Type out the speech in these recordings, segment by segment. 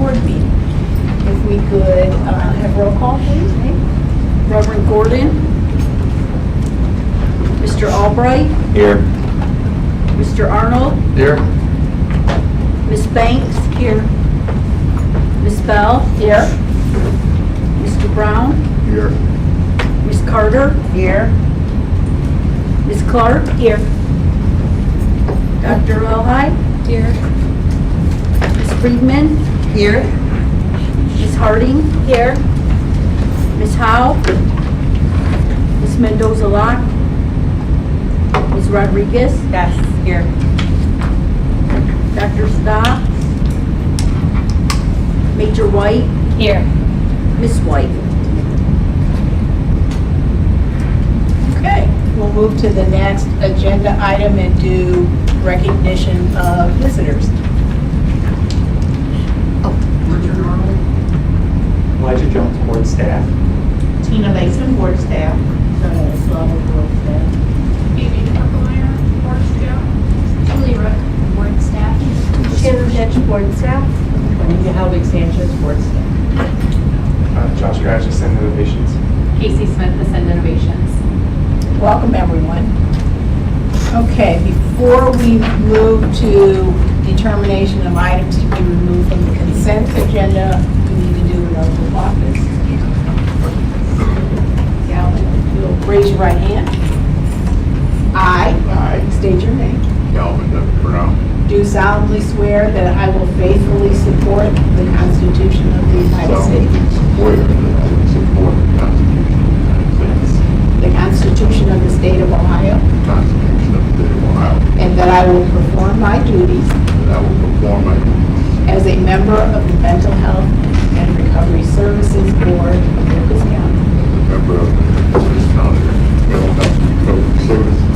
board meeting. If we could have roll call, please. Reverend Gordon. Mr. Albright. Here. Mr. Arnold. Here. Ms. Banks. Here. Ms. Bell. Here. Mr. Brown. Here. Ms. Carter. Here. Ms. Clark. Here. Dr. Lelhigh. Here. Ms. Friedman. Here. Ms. Harding. Here. Ms. Howe. Ms. Mendoza-Locke. Ms. Rodriguez. Yes, here. Dr. Stock. Major White. Here. Ms. White. Okay, we'll move to the next agenda item and do recognition of visitors. Richard Arnold. Elijah Jones, board staff. Tina Mason, board staff. Board staff. Amy Buckleyer, board staff. Julie Rook, board staff. Shannon Hedge, board staff. Anita Helbig Sanchez, board staff. Josh Gratch, Ascend Innovations. Casey Smith, Ascend Innovations. Welcome, everyone. Okay, before we move to determination of items to be removed from the consent agenda, we need to do an oath of office. Galvin, you'll raise your right hand. I state your name. Galvin W. Brown. Do solemnly swear that I will faithfully support the Constitution of the United States, Support the Constitution of the United States. the Constitution of the State of Ohio, The Constitution of the State of Ohio. and that I will perform my duties That I will perform my duties as a member of the Mental Health and Recovery Services Board of Lucas County, as a member of the Lucas County Mental Health and Recovery Services Board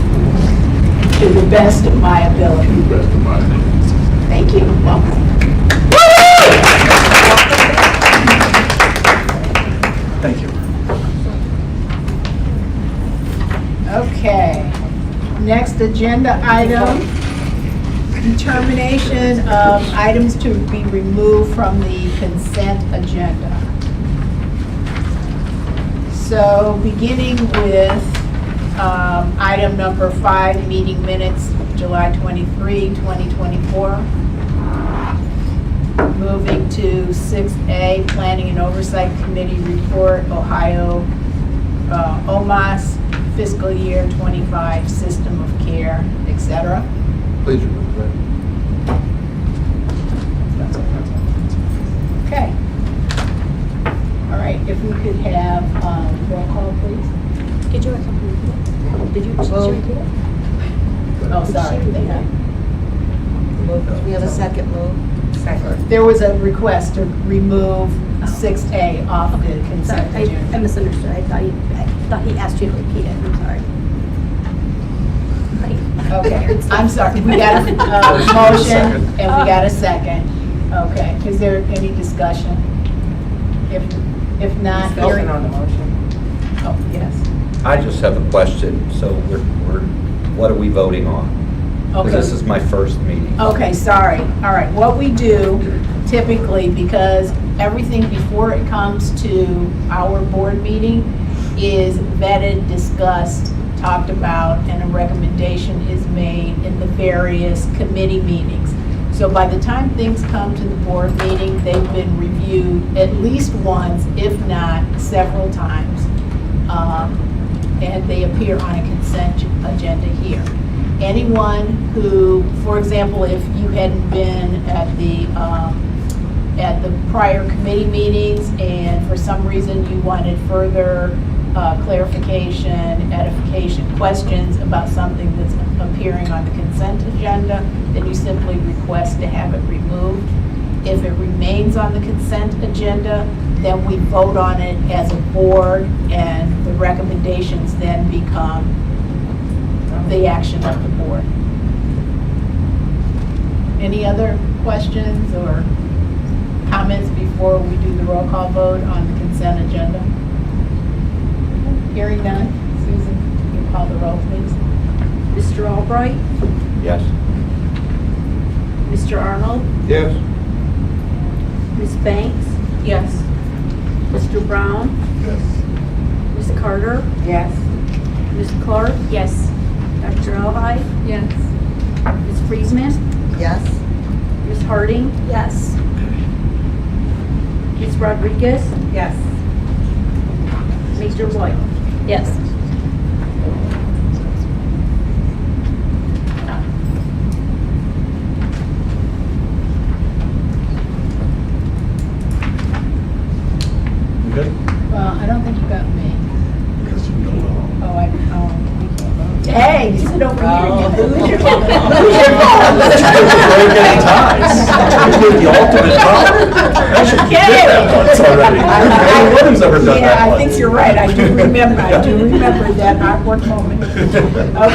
to the best of my ability. to the best of my ability. Thank you. Welcome. Thank you. Okay. Next agenda item, determination of items to be removed from the consent agenda. So beginning with item number 5, meeting minutes, July 23, 2024. Moving to 6A, Planning and Oversight Committee Report, Ohio, OMAS, fiscal year 25, system of care, etc. Please remove that. Okay. All right, if we could have roll call, please. Did you repeat it? Did you repeat it? Oh, sorry. We have a second move. Second. There was a request to remove 6A off the consent I agenda. misunderstood. I thought he asked you to repeat it. I'm sorry. Okay, I'm sorry. We got a motion and we got a second. Okay, is there any discussion? If not, hearing. On the motion. Oh, yes. I just have a question. So what are we voting on? Because Okay. this is my first meeting. Okay, sorry. All right, what we do typically, because everything before it comes to our board meeting is vetted, discussed, talked about, and a recommendation is made in the various committee meetings. So by the time things come to the board meeting, they've been reviewed at least once, if not several times. And they appear on a consent agenda here. Anyone who, for example, if you hadn't been at the prior committee meetings and for some reason you wanted further clarification, edification, questions about something that's appearing on the consent agenda, then you simply request to have it removed. If it remains on the consent agenda, then we vote on it as a board, and the recommendations then become the action of the board. Any other questions or comments before we do the roll call vote on the consent agenda? Hearing none, Susan, you call the roll, please. Mr. Albright? Yes. Mr. Arnold? Yes. Ms. Banks, Yes. Mr. Brown, Yes. Ms. Carter, Yes. Ms. Clark, Yes. Dr. Alhide, Yes. Ms. Friesman, Yes. Ms. Harding, Yes. Ms. Rodriguez, Yes. Major White. Yes. You good? Well, I don't think you got me. Because you know. Oh, we can't vote. Hey, you sit over here. Oh. You lose your phone. Breaking ties. You did the ultimate power. I should get that once already. Amy Williams never done that Yeah, I once. think you're right. I do remember that awkward moment. Okay, all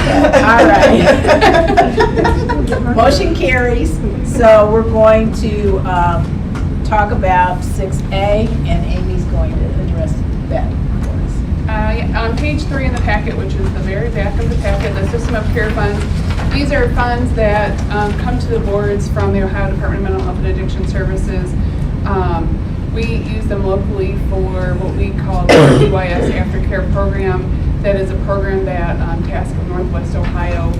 right. Motion carries. So we're going to talk about 6A, and Amy's going to address that for us. Yeah, on page 3 in the packet, which is the very back of the packet, the System of Care funds. These are funds that come to the boards from the Ohio Department of Mental Health and Addiction Services. We use them locally for what we call the DYS Aftercare Program. That is a program that Task of Northwest Ohio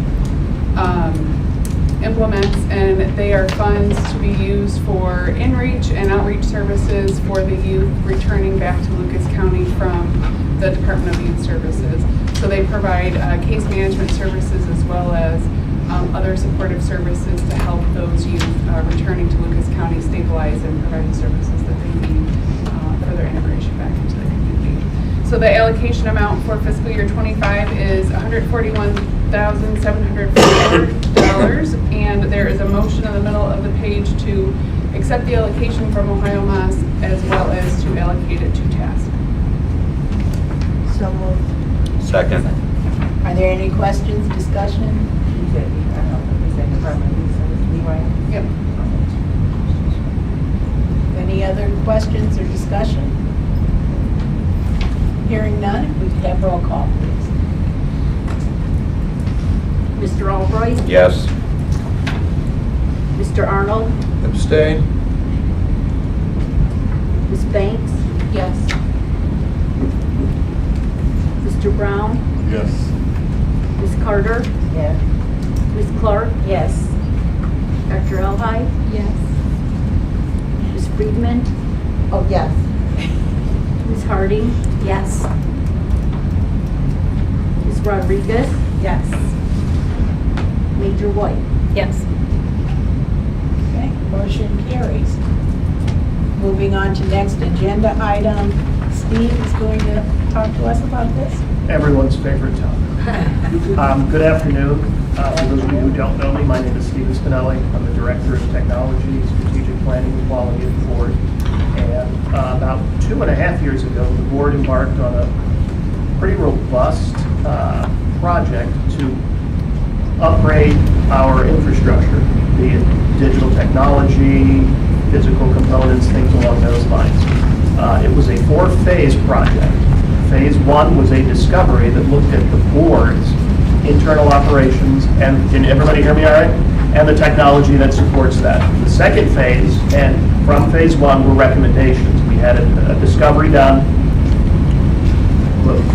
implements, and they are funds to be used for in-reach and outreach services for the youth returning back to Lucas County from the Department of Youth Services. So they provide case management services as well as other supportive services to help those youth returning to Lucas County stabilize and provide the services that they need for their integration back into the community. So the allocation amount for fiscal year 25 is $141,704, and there is a motion in the middle of the page to accept the allocation from Ohio Mass as well as to allocate it to task. So moved. Second. Are there any questions, discussion? Yep. Any other questions or discussion? Hearing none, if we could have roll call, please. Mr. Albright, Yes. Mr. Arnold, Abstain? Ms. Banks, Yes. Mr. Brown, Yes. Ms. Carter, Yes. Ms. Clark, Yes. Dr. Alhide, Yes. Ms. Friedman, Oh, yes. Ms. Harding, Yes. Ms. Rodriguez, Yes. Major White. Yes. Okay, motion carries. Moving on to next agenda item. Steve is going to talk to us about this. Everyone's favorite topic. Good afternoon. For those of you who don't know me, my name is Stephen Spinelli. I'm the Director of Technology, Strategic Planning, and Quality at the board. And about 2.5 years ago, the board embarked on a pretty robust project to upgrade our infrastructure, be it digital technology, physical components, things along those lines. It was a 4-phase project. Phase 1 was a discovery that looked at the board's internal operations, and can everybody hear me all right? And the technology that supports that. The second phase, and from phase 1, were recommendations. We had a discovery done,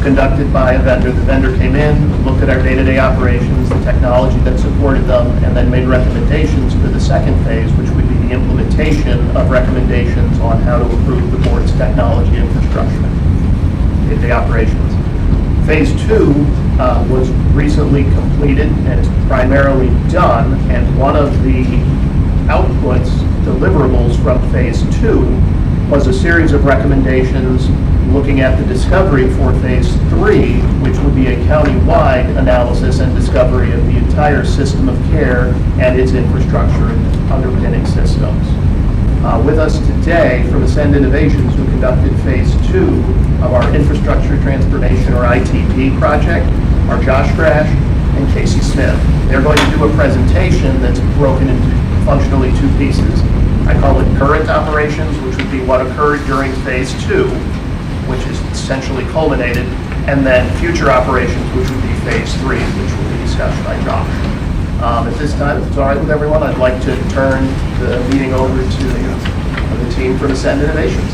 conducted by a vendor. The vendor came in, looked at our day-to-day operations, the technology that supported them, and then made recommendations for the second phase, which would be the implementation of recommendations on how to improve the board's technology infrastructure, day-to-day operations. Phase 2 was recently completed and is primarily done, and one of the outputs, deliverables from phase 2, was a series of recommendations looking at the discovery for phase 3, which would be a county-wide analysis and discovery of the entire system of care and its infrastructure and underpinning systems. With us today from Ascend Innovations, who conducted phase 2 of our infrastructure transformation, or ITP project, are Josh Grash and Casey Smith. They're going to do a presentation that's broken into functionally 2 pieces. I call it current operations, which would be what occurred during phase 2, which is essentially culminated, and then future operations, which would be phase 3, which will be discussed by Josh. At this time, if it's all right with everyone, I'd like to turn the meeting over to of the team from Ascend Innovations.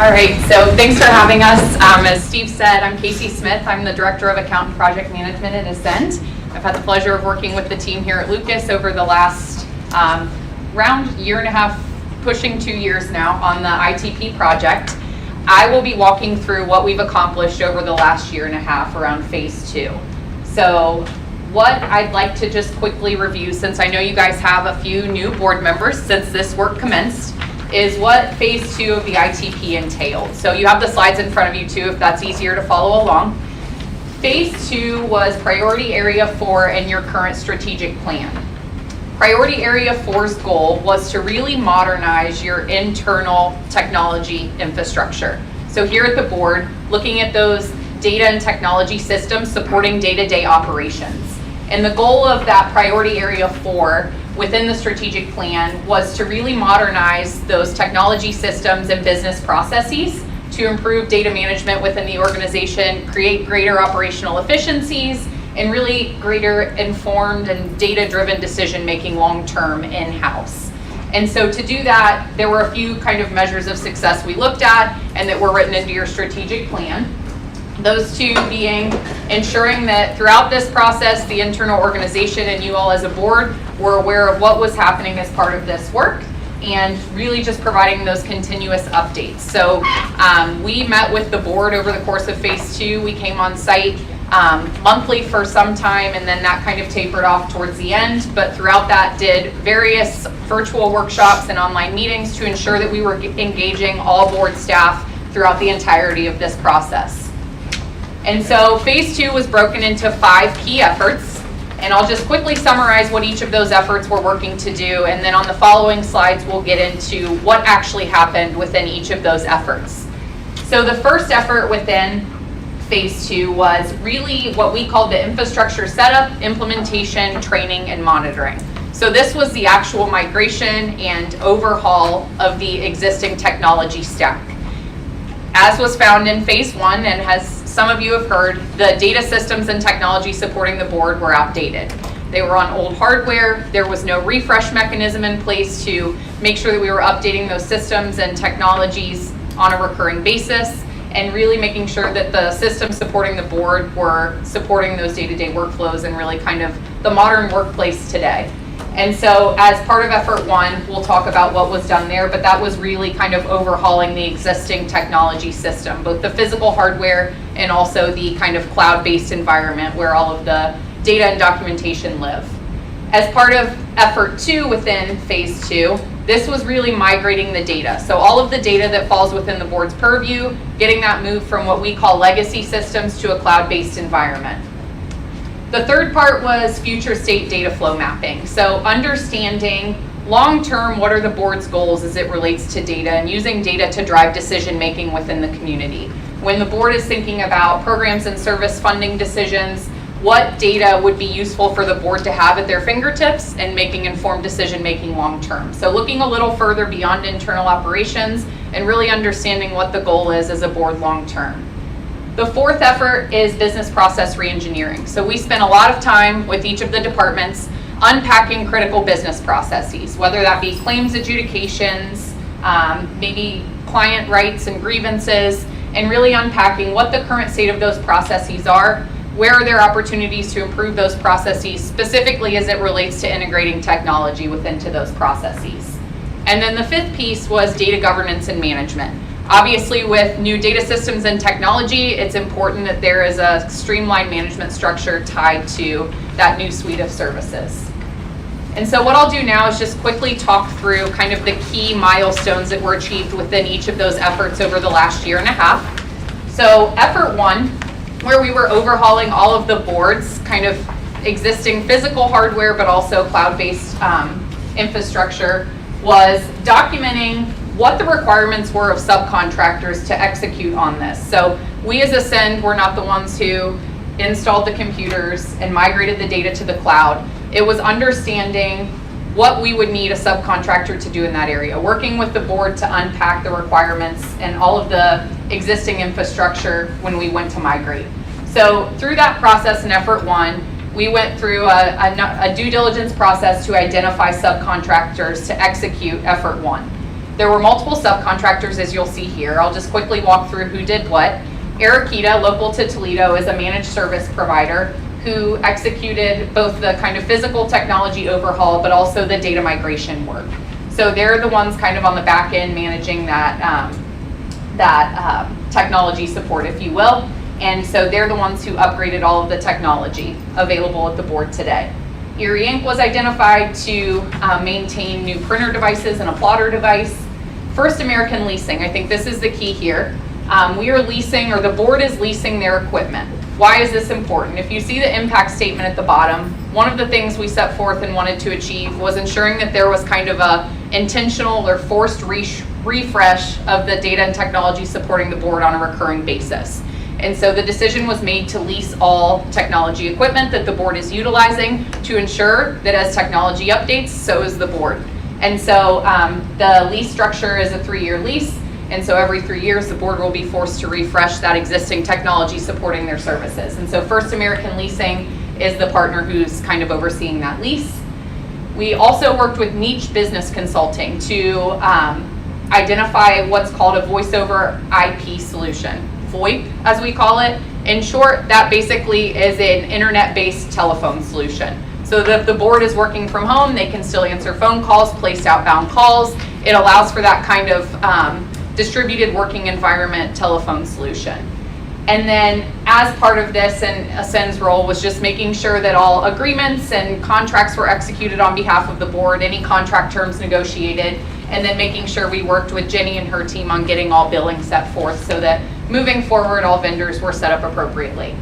All right, so thanks for having us. As Steve said, I'm Casey Smith. I'm the Director of Account and Project Management at Ascend. I've had the pleasure of working with the team here at Lucas over the last around year and a half, pushing 2 years now on the ITP project. I will be walking through what we've accomplished over the last year and a half around phase 2. So what I'd like to just quickly review, since I know you guys have a few new board members since this work commenced, is what phase 2 of the ITP entailed. So you have the slides in front of you too, if that's easier to follow along. Phase 2 was priority area 4 in your current strategic plan. Priority area 4's goal was to really modernize your internal technology infrastructure. So here at the board, looking at those data and technology systems supporting day-to-day operations. And the goal of that priority area 4 within the strategic plan was to really modernize those technology systems and business processes to improve data management within the organization, create greater operational efficiencies, and really greater informed and data-driven decision-making long-term in-house. And so to do that, there were a few kind of measures of success we looked at and that were written into your strategic plan. Those two being ensuring that throughout this process, the internal organization and you all as a board were aware of what was happening as part of this work and really just providing those continuous updates. So we met with the board over the course of phase 2. We came on site monthly for some time, and then that kind of tapered off towards the end. But throughout that, did various virtual workshops and online meetings to ensure that we were engaging all board staff throughout the entirety of this process. And so phase 2 was broken into 5 key efforts, and I'll just quickly summarize what each of those efforts we're working to do, and then on the following slides we'll get into what actually happened within each of those efforts. So the first effort within phase 2 was really what we called the infrastructure setup, implementation, training, and monitoring. So this was the actual migration and overhaul of the existing technology stack. As was found in phase 1, and as some of you have heard, the data systems and technology supporting the board were outdated. They were on old hardware. There was no refresh mechanism in place to make sure that we were updating those systems and technologies on a recurring basis, and really making sure that the systems supporting the board were supporting those day-to-day workflows and really kind of the modern workplace today. And so as part of effort 1, we'll talk about what was done there, but that was really kind of overhauling the existing technology system, both the physical hardware and also the kind of cloud-based environment where all of the data and documentation live. As part of effort 2 within phase 2, this was really migrating the data. So all of the data that falls within the board's purview, getting that moved from what we call legacy systems to a cloud-based environment. The third part was future state data flow mapping. So understanding long-term what are the board's goals as it relates to data and using data to drive decision-making within the community. When the board is thinking about programs and service funding decisions, what data would be useful for the board to have at their fingertips and making informed decision-making long-term. So looking a little further beyond internal operations and really understanding what the goal is as a board long-term. The fourth effort is business process reengineering. So we spent a lot of time with each of the departments unpacking critical business processes, whether that be claims adjudications, maybe client rights and grievances, and really unpacking what the current state of those processes are, where are there opportunities to improve those processes, specifically as it relates to integrating technology into those processes. And then the fifth piece was data governance and management. Obviously, with new data systems and technology, it's important that there is a streamlined management structure tied to that new suite of services. And so what I'll do now is just quickly talk through kind of the key milestones that were achieved within each of those efforts over the last year and a half. So effort 1, where we were overhauling all of the board's kind of existing physical hardware, but also cloud-based infrastructure, was documenting what the requirements were of subcontractors to execute on this. So we as Ascend were not the ones who installed the computers and migrated the data to the cloud. It was understanding what we would need a subcontractor to do in that area, working with the board to unpack the requirements and all of the existing infrastructure when we went to migrate. So through that process in effort 1, we went through a due diligence process to identify subcontractors to execute effort 1. There were multiple subcontractors, as you'll see here. I'll just quickly walk through who did what. Arakita, local to Toledo, is a managed service provider who executed both the kind of physical technology overhaul, but also the data migration work. So they're the ones kind of on the back end managing that, technology support, if you will. And so they're the ones who upgraded all of the technology available at the board today. Erie Inc. was identified to maintain new printer devices and a plotter device. First American Leasing, I think this is the key here. We are leasing, or the board is leasing their equipment. Why is this important? If you see the impact statement at the bottom, one of the things we set forth and wanted to achieve was ensuring that there was kind of a intentional or forced refresh of the data and technology supporting the board on a recurring basis. And so the decision was made to lease all technology equipment that the board is utilizing to ensure that as technology updates, so is the board. And so the lease structure is a 3-year lease. And so every 3 years, the board will be forced to refresh that existing technology supporting their services. And so First American Leasing is the partner who's kind of overseeing that lease. We also worked with Niche Business Consulting to identify what's called a voice over IP solution, VoIP as we call it. In short, that basically is an internet-based telephone solution. So that if the board is working from home, they can still answer phone calls, place outbound calls. It allows for that kind of distributed working environment telephone solution. And then as part of this, and Ascend's role was just making sure that all agreements and contracts were executed on behalf of the board, any contract terms negotiated, and then making sure we worked with Jenny and her team on getting all billing set forth so that moving forward, all vendors were set up appropriately.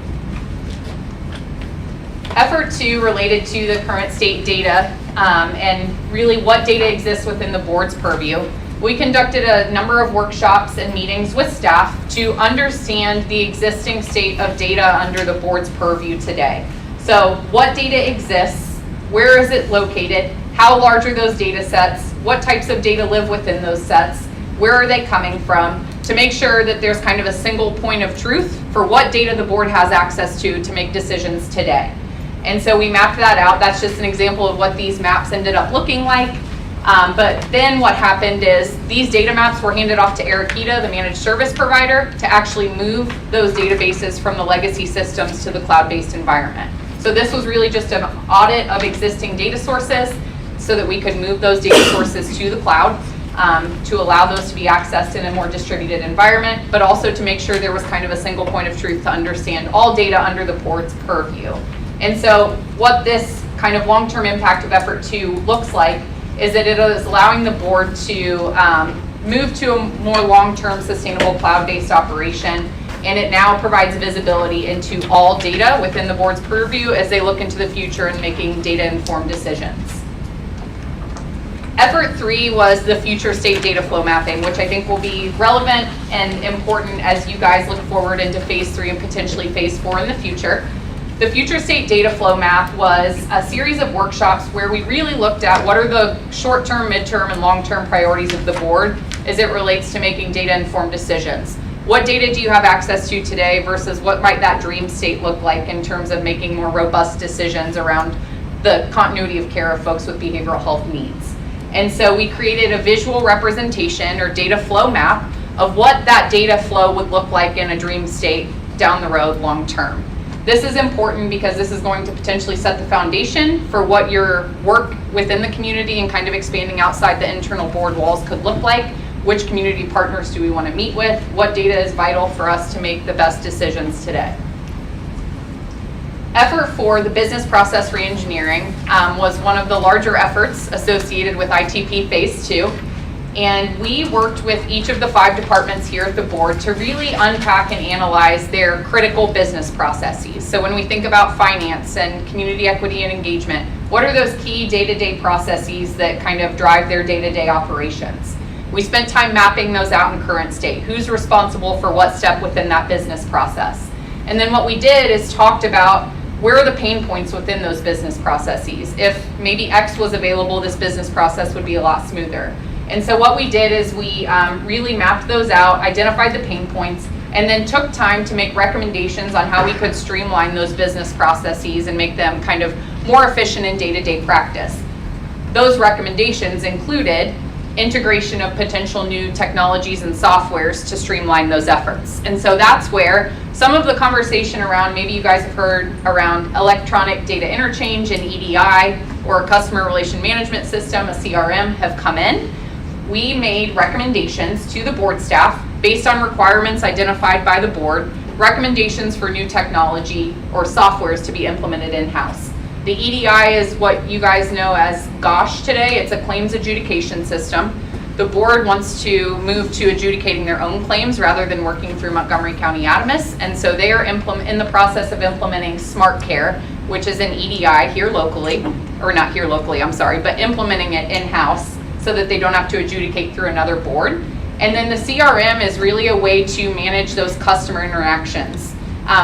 Effort 2 related to the current state data and really what data exists within the board's purview. We conducted a number of workshops and meetings with staff to understand the existing state of data under the board's purview today. So what data exists, where is it located, how large are those data sets, what types of data live within those sets, where are they coming from, to make sure that there's kind of a single point of truth for what data the board has access to make decisions today. And so we mapped that out. That's just an example of what these maps ended up looking like. But then what happened is these data maps were handed off to Arakita, the managed service provider, to actually move those databases from the legacy systems to the cloud-based environment. So this was really just an audit of existing data sources so that we could move those data sources to the cloud to allow those to be accessed in a more distributed environment, but also to make sure there was kind of a single point of truth to understand all data under the board's purview. And so what this kind of long-term impact of effort 2 looks like is that it is allowing the board to move to a more long-term sustainable cloud-based operation, and it now provides visibility into all data within the board's purview as they look into the future and making data-informed decisions. Effort 3 was the future state data flow mapping, which I think will be relevant and important as you guys look forward into phase 3 and potentially phase 4 in the future. The Future State Data Flow Map was a series of workshops where we really looked at what are the short-term, mid-term, and long-term priorities of the board as it relates to making data-informed decisions. What data do you have access to today versus what might that dream state look like in terms of making more robust decisions around the continuity of care of folks with behavioral health needs? And so we created a visual representation or data flow map of what that data flow would look like in a dream state down the road long-term. This is important because this is going to potentially set the foundation for what your work within the community and kind of expanding outside the internal board walls could look like. Which community partners do we want to meet with? What data is vital for us to make the best decisions today? Effort 4, the business process reengineering, was one of the larger efforts associated with ITP Phase 2. And we worked with each of the 5 departments here at the board to really unpack and analyze their critical business processes. So when we think about finance and community equity and engagement, what are those key day-to-day processes that kind of drive their day-to-day operations? We spent time mapping those out in current state. Who's responsible for what step within that business process? And then what we did is talked about where are the pain points within those business processes. If maybe X was available, this business process would be a lot smoother. And so what we did is we really mapped those out, identified the pain points, and then took time to make recommendations on how we could streamline those business processes and make them kind of more efficient in day-to-day practice. Those recommendations included integration of potential new technologies and softwares to streamline those efforts. And so that's where some of the conversation around, maybe you guys have heard around electronic data interchange and EDI, or a customer relation management system, a CRM, have come in. We made recommendations to the board staff based on requirements identified by the board, recommendations for new technology or softwares to be implemented in-house. The EDI is what you guys know as GOSH today. It's a claims adjudication system. The board wants to move to adjudicating their own claims rather than working through Montgomery County ADAMIS. And so they are in the process of implementing Smart Care, which is an EDI here locally, or not here locally, I'm sorry, but implementing it in-house so that they don't have to adjudicate through another board. And then the CRM is really a way to manage those customer interactions.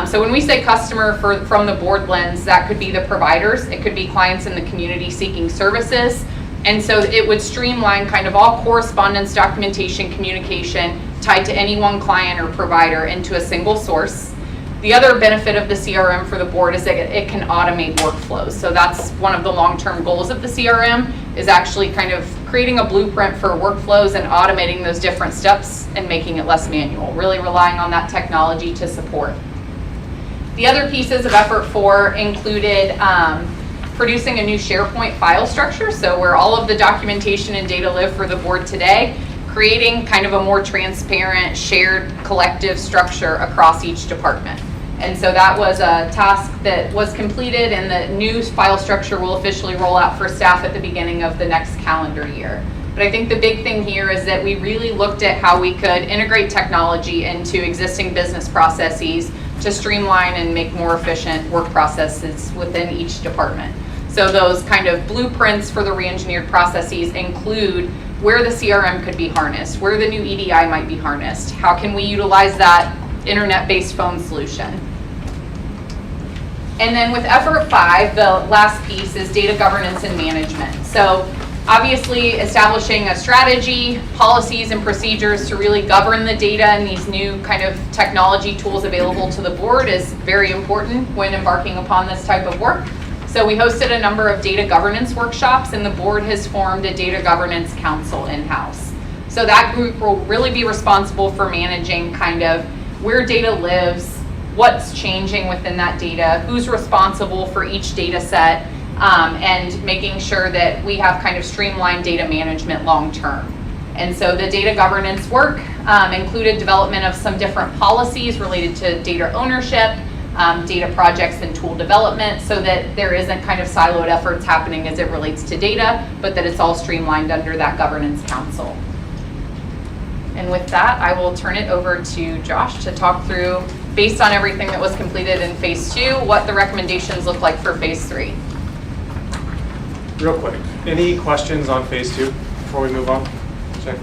So when we say customer from the board lens, that could be the providers, it could be clients in the community seeking services. And so it would streamline kind of all correspondence, documentation, communication tied to any one client or provider into a single source. The other benefit of the CRM for the board is that it can automate workflows. So that's one of the long-term goals of the CRM, is actually kind of creating a blueprint for workflows and automating those different steps and making it less manual, really relying on that technology to support. The other pieces of effort for included producing a new SharePoint file structure, so where all of the documentation and data live for the board today, creating kind of a more transparent, shared, collective structure across each department. And so that was a task that was completed, and the new file structure will officially roll out for staff at the beginning of the next calendar year. But I think the big thing here is that we really looked at how we could integrate technology into existing business processes to streamline and make more efficient work processes within each department. So those kind of blueprints for the re-engineered processes include where the CRM could be harnessed, where the new EDI might be harnessed, how can we utilize that internet-based phone solution. And then with effort 5, the last piece is data governance and management. So obviously establishing a strategy, policies, and procedures to really govern the data and these new kind of technology tools available to the board is very important when embarking upon this type of work. So we hosted a number of data governance workshops, and the board has formed a data governance council in-house. So that group will really be responsible for managing kind of where data lives, what's changing within that data, who's responsible for each data set, and making sure that we have kind of streamlined data management long-term. And so the data governance work included development of some different policies related to data ownership, data projects and tool development, so that there isn't kind of siloed efforts happening as it relates to data, but that it's all streamlined under that governance council. And with that, I will turn it over to Josh to talk through, based on everything that was completed in phase 2, what the recommendations look like for phase 3. Real quick, any questions on phase 2 before we move on? Check.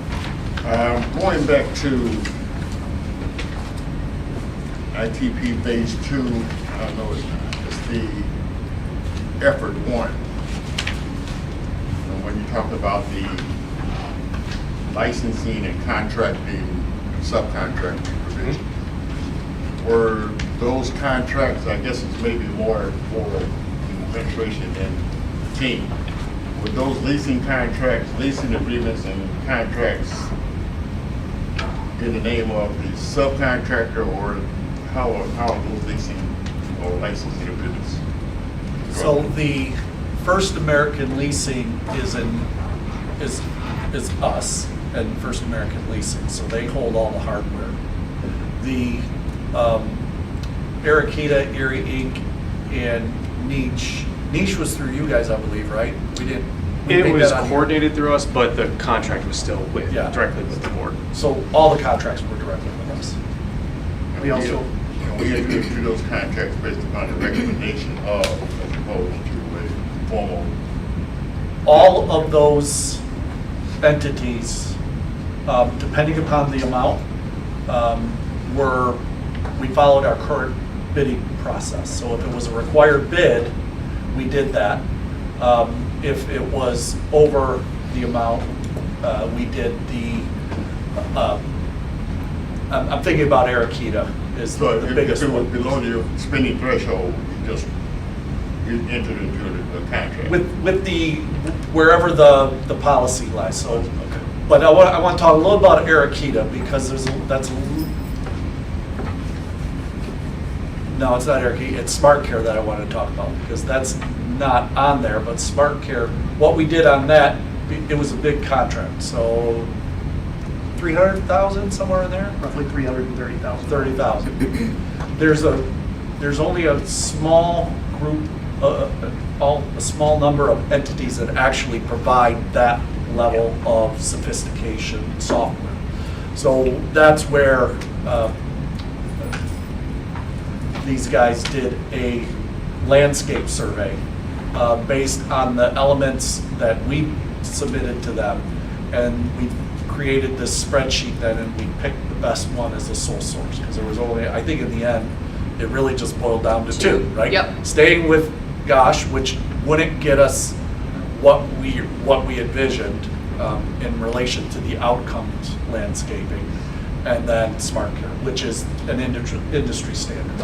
Going back to ITP phase 2, I know it's the effort 1. And when you talked about the licensing and contracting, subcontracting provision, were those contracts, I guess it's maybe more for administration than the team, were those leasing contracts, leasing agreements and contracts in the name of the subcontractor, or how are those leasing or licensing agreements? So the First American Leasing is us and First American Leasing, so they hold all the hardware. The Arakita, Erie Inc., and Niche was through you guys, I believe, right? It was coordinated through us, but the contract was still directly with the board. So all the contracts were directly with us. We also, we had to do those contracts based upon the recommendation of, as opposed to a formal. All of those entities, depending upon the amount, we followed our current bidding process. So if it was a required bid, we did that. If it was over the amount, we did the, I'm thinking about Arakita is So the if biggest it was one. below your spending threshold, you entered into the contract. With the, wherever the policy lies, so, but I want to talk a little about Arakita, because no, it's not Arakita, it's Smart Care that I want to talk about, because that's not on there, but Smart Care, what we did on that, it was a big contract, so 300,000, somewhere in there? Roughly 330,000. 30,000. There's only a small group, a small number of entities that actually provide that level of sophistication software. So that's where these guys did a landscape survey based on the elements that we submitted to them. And we created this spreadsheet then, and we picked the best one as the sole source, because there was only, I think in the end, it really just boiled down to two, right? Yep. Staying with GOSH, which wouldn't get us what we envisioned in relation to the outcomes landscaping, and then Smart Care, which is an industry standard.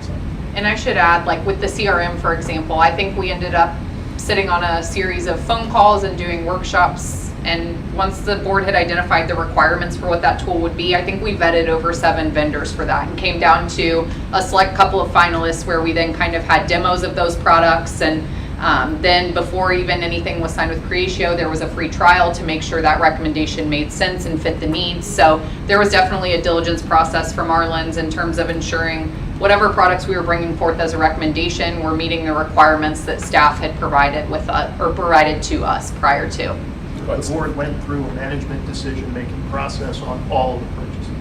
So. And I should add, like with the CRM, for example, I think we ended up sitting on a series of phone calls and doing workshops. And once the board had identified the requirements for what that tool would be, I think we vetted over 7 vendors for that and came down to a select couple of finalists where we then kind of had demos of those products. And then before even anything was signed with Creatio, there was a free trial to make sure that recommendation made sense and fit the needs. So there was definitely a diligence process from our lens in terms of ensuring whatever products we were bringing forth as a recommendation were meeting the requirements that staff had provided with us, or provided to us prior to. The board went through a management decision-making process on all of the purchases.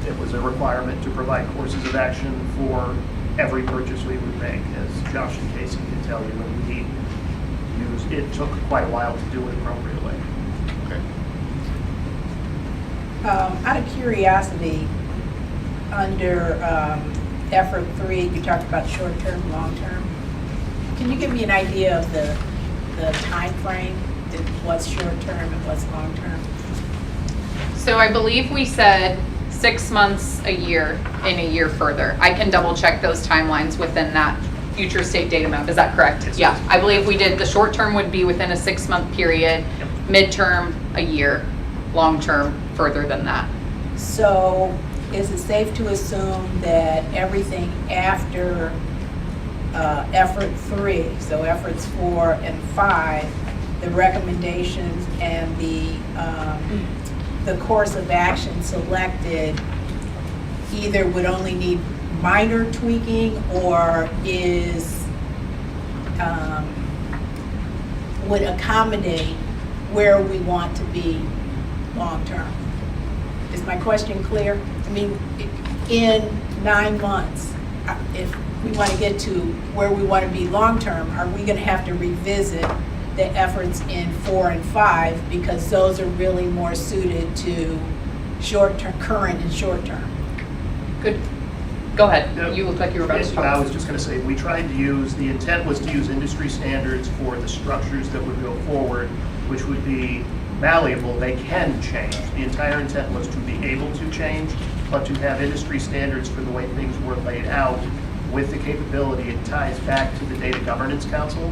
It was a requirement to provide courses of action for every purchase we would make, as Josh and Casey can tell you. And it took quite a while to do it appropriately. Okay. Out of curiosity, under effort 3, you talked about short-term, long-term. Can you give me an idea of the time frame? What's short-term and what's long-term? So I believe we said 6 months, a year, and a year further. I can double check those timelines within that future state data map. Is that correct? Yes. Yeah, I believe we did. The short term would be within a 6-month period, Yep. midterm, a year, long term, further than that. So is it safe to assume that everything after effort 3, so efforts 4 and 5, the recommendations and the course of action selected either would only need minor tweaking or would accommodate where we want to be long-term? Is my question clear? I mean, in 9 months, if we want to get to where we want to be long-term, are we going to have to revisit the efforts in 4 and 5 because those are really more suited to short-term, current and short-term? Good. Go ahead. No. You look like you were about to talk. I was just going to say, we tried to use, the intent was to use industry standards for the structures that would go forward, which would be malleable. They can change. The entire intent was to be able to change, but to have industry standards for the way things were laid out with the capability. It ties back to the Data Governance Council,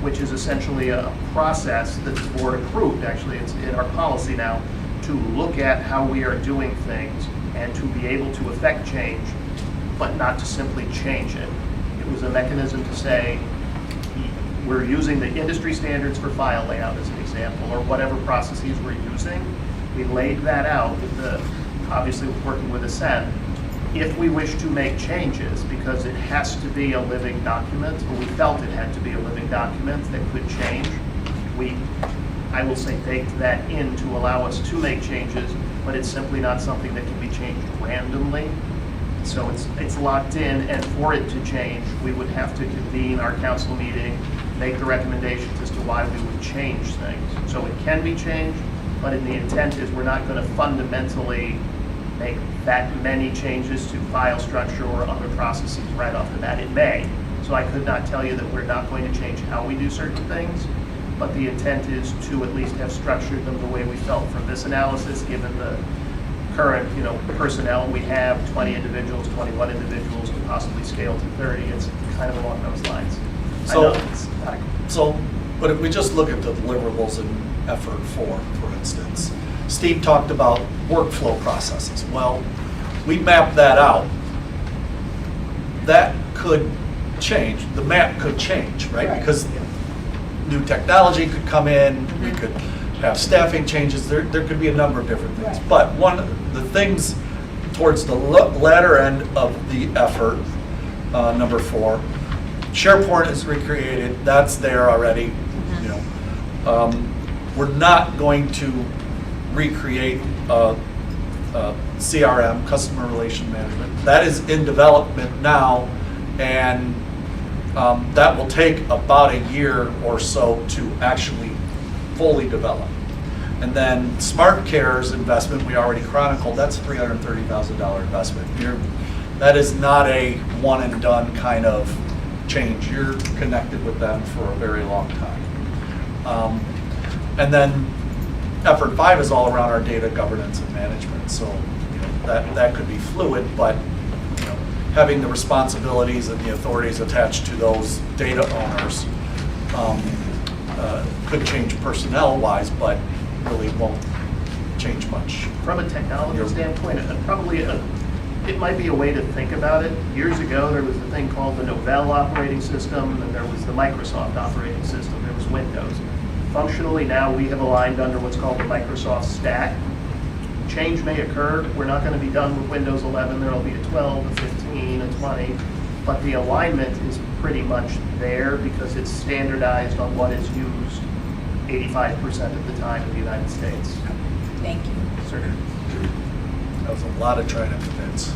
which is essentially a process that the board approved. Actually, it's in our policy now, to look at how we are doing things and to be able to affect change, but not to simply change it. It was a mechanism to say, we're using the industry standards for file layout as an example, or whatever processes we're using. We laid that out with obviously working with Ascend. If we wish to make changes, because it has to be a living document, or we felt it had to be a living document that could change, I will say, baked that in to allow us to make changes, but it's simply not something that can be changed randomly. So it's locked in, and for it to change, we would have to convene our council meeting, make the recommendations as to why we would change things. So it can be changed, but the intent is we're not going to fundamentally make that many changes to file structure or other processes right off the bat. It may. So I could not tell you that we're not going to change how we do certain things, but the intent is to at least have structured them the way we felt from this analysis, given the current, personnel. We have 20 individuals, 21 individuals, to possibly scale to 30. It's kind of along those lines. I So- know it's not a- So, but if we just look at the deliverables and effort for instance, Steve talked about workflow processes. Well, we mapped that out. That could change, the map could change, right? Right. Because new technology could come in, we could have staffing changes, there could be a number of different things. Right. But one of the things towards the latter end of the effort, number 4, SharePoint is recreated, that's there already, We're not going to recreate CRM, customer relation management. That is in development now, and that will take about a year or so to actually fully develop. And then Smart Care's investment, we already chronicled, that's a $330,000 investment. That is not a one and done kind of change. You're connected with them for a very long time. And then effort 5 is all around our data governance and management. So that could be fluid, but having the responsibilities and the authorities attached to those data owners could change personnel-wise, but really won't change much. From a technology standpoint, it might be a way to think about it. Years ago, there was a thing called the Novell operating system, and there was the Microsoft operating system, there was Windows. Functionally, now we have aligned under what's called the Microsoft stack. Change may occur. We're not going to be done with Windows 11. There will be a 12, a 15, a 20, but the alignment is pretty much there because it's standardized on what is used 85% of the time in the United States. Thank you. Sir. That was a lot of trying to convince.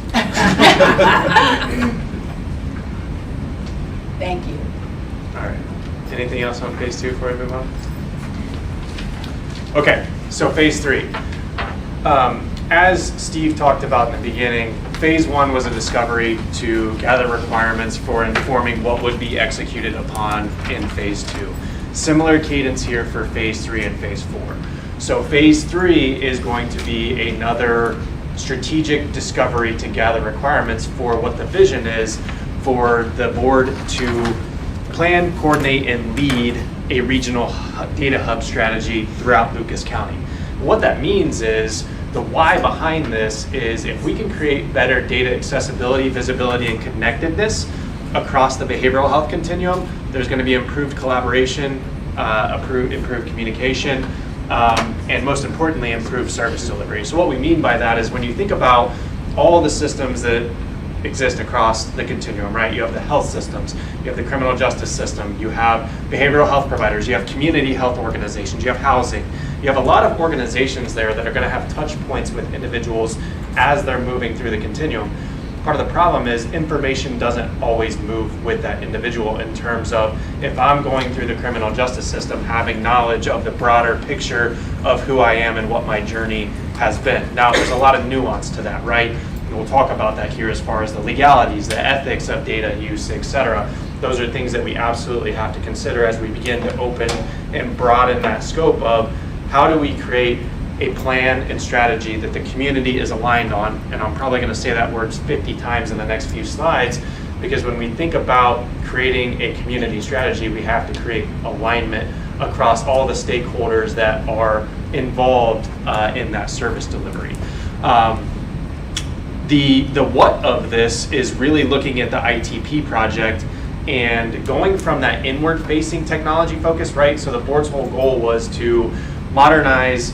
Thank you. All right. Anything else on phase 2 before we move on? Okay, so phase 3. As Steve talked about in the beginning, phase 1 was a discovery to gather requirements for informing what would be executed upon in phase 2. Similar cadence here for phase 3 and phase 4. So phase 3 is going to be another strategic discovery to gather requirements for what the vision is for the board to plan, coordinate, and lead a regional data hub strategy throughout Lucas County. What that means is the why behind this is if we can create better data accessibility, visibility, and connectedness across the behavioral health continuum, there's going to be improved collaboration, improved communication, and most importantly, improved service delivery. So what we mean by that is when you think about all the systems that exist across the continuum, right? You have the health systems, you have the criminal justice system, you have behavioral health providers, you have community health organizations, you have housing. You have a lot of organizations there that are going to have touch points with individuals as they're moving through the continuum. Part of the problem is information doesn't always move with that individual in terms of if I'm going through the criminal justice system, having knowledge of the broader picture of who I am and what my journey has been. Now, there's a lot of nuance to that, right? And we'll talk about that here as far as the legalities, the ethics of data use, et cetera. Those are things that we absolutely have to consider as we begin to open and broaden that scope of how do we create a plan and strategy that the community is aligned on. And I'm probably going to say that word 50 times in the next few slides, because when we think about creating a community strategy, we have to create alignment across all the stakeholders that are involved in that service delivery. The what of this is really looking at the ITP project and going from that inward-facing technology focus, right? So the board's whole goal was to modernize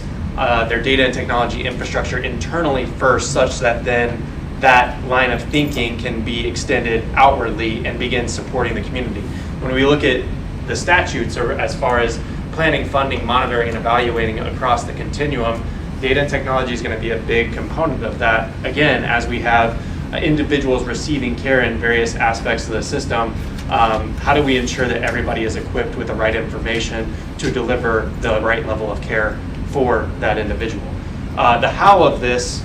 their data and technology infrastructure internally first, such that then that line of thinking can be extended outwardly and begin supporting the community. When we look at the statutes, or as far as planning, funding, monitoring, and evaluating across the continuum, data and technology is going to be a big component of that. Again, as we have individuals receiving care in various aspects of the system, how do we ensure that everybody is equipped with the right information to deliver the right level of care for that individual? The how of this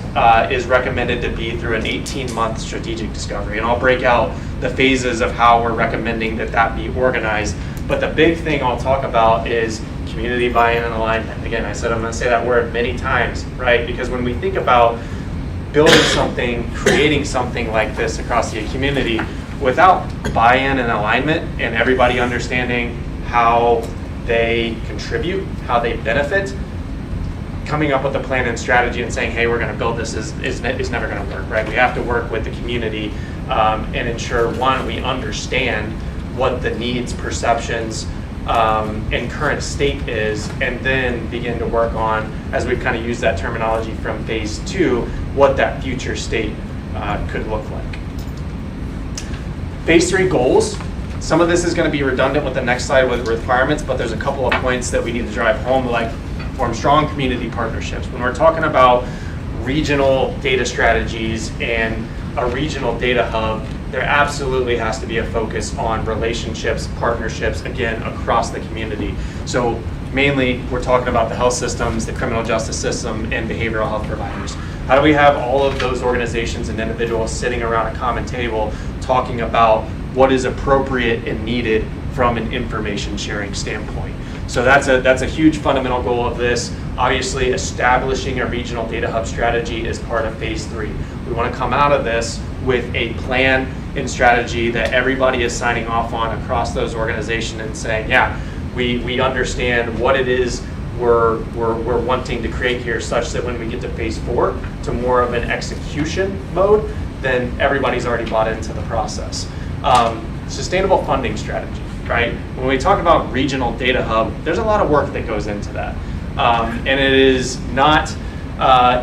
is recommended to be through an 18-month strategic discovery. And I'll break out the phases of how we're recommending that be organized. But the big thing I'll talk about is community buy-in and alignment. Again, I said I'm going to say that word many times, right? Because when we think about building something, creating something like this across the community without buy-in and alignment and everybody understanding how they contribute, how they benefit, coming up with a plan and strategy and saying, hey, we're going to build this is never going to work, right? We have to work with the community and ensure, one, we understand what the needs, perceptions, and current state is, and then begin to work on, as we've kind of used that terminology from phase 2, what that future state could look like. Phase 3 goals. Some of this is going to be redundant with the next slide with requirements, but there's a couple of points that we need to drive home, like form strong community partnerships. When we're talking about regional data strategies and a regional data hub, there absolutely has to be a focus on relationships, partnerships, again, across the community. So mainly, we're talking about the health systems, the criminal justice system, and behavioral health providers. How do we have all of those organizations and individuals sitting around a common table talking about what is appropriate and needed from an information sharing standpoint? So that's a huge fundamental goal of this. Obviously, establishing a regional data hub strategy is part of phase 3. We want to come out of this with a plan and strategy that everybody is signing off on across those organizations and saying, yeah, we understand what it is we're wanting to create here, such that when we get to phase 4, to more of an execution mode, then everybody's already bought into the process. Sustainable funding strategy, right? When we talk about regional data hub, there's a lot of work that goes into that. And it is not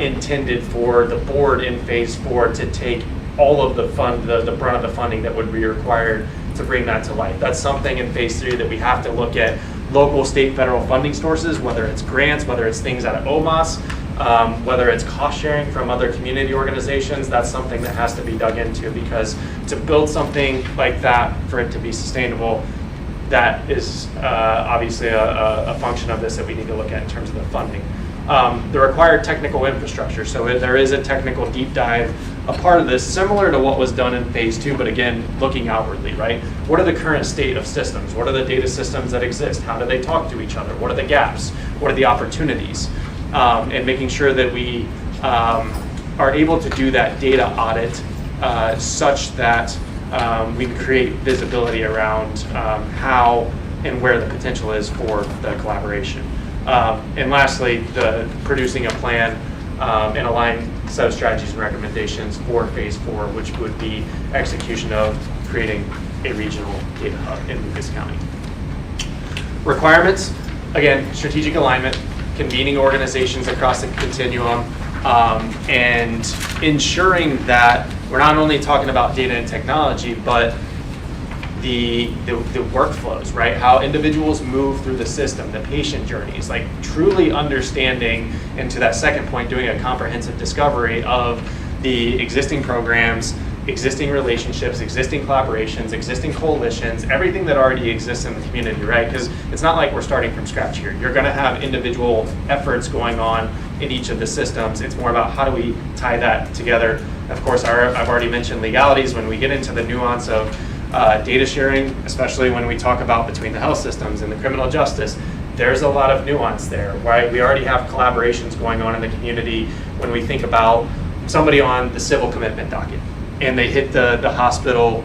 intended for the board in phase 4 to take all of the brunt of the funding that would be required to bring that to life. That's something in phase 3 that we have to look at local, state, federal funding sources, whether it's grants, whether it's things out of OMAS, whether it's cost sharing from other community organizations. That's something that has to be dug into, because to build something like that, for it to be sustainable, that is obviously a function of this that we need to look at in terms of the funding. The required technical infrastructure. So there is a technical deep dive, a part of this, similar to what was done in phase 2, but again, looking outwardly, right? What are the current state of systems? What are the data systems that exist? How do they talk to each other? What are the gaps? What are the opportunities? And making sure that we are able to do that data audit such that we can create visibility around how and where the potential is for the collaboration. And lastly, producing a plan and align set of strategies and recommendations for phase 4, which would be execution of creating a regional data hub in Lucas County. Requirements, again, strategic alignment, convening organizations across the continuum, and ensuring that we're not only talking about data and technology, but the workflows, right? How individuals move through the system, the patient journeys, like truly understanding, and to that second point, doing a comprehensive discovery of the existing programs, existing relationships, existing collaborations, existing coalitions, everything that already exists in the community, right? Because it's not like we're starting from scratch here. You're going to have individual efforts going on in each of the systems. It's more about how do we tie that together. Of course, I've already mentioned legalities. When we get into the nuance of data sharing, especially when we talk about between the health systems and the criminal justice, there's a lot of nuance there, right? We already have collaborations going on in the community when we think about somebody on the civil commitment docket and they hit the hospital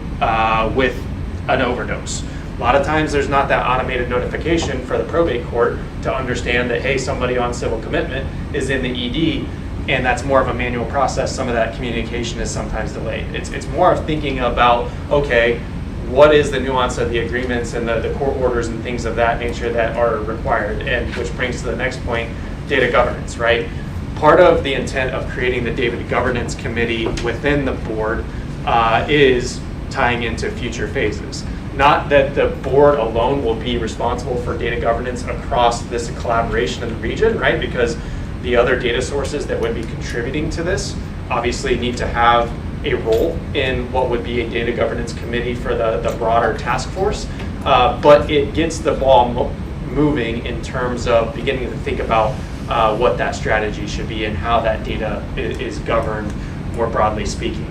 with an overdose. A lot of times there's not that automated notification for the probate court to understand that, hey, somebody on civil commitment is in the ED, and that's more of a manual process. Some of that communication is sometimes delayed. It's more of thinking about, okay, what is the nuance of the agreements and the court orders and things of that nature that are required, and which brings to the next point, data governance, right? Part of the intent of creating the data governance committee within the board is tying into future phases. Not that the board alone will be responsible for data governance across this collaboration in the region, right? Because the other data sources that would be contributing to this obviously need to have a role in what would be a data governance committee for the broader task force. But it gets the ball moving in terms of beginning to think about what that strategy should be and how that data is governed, more broadly speaking.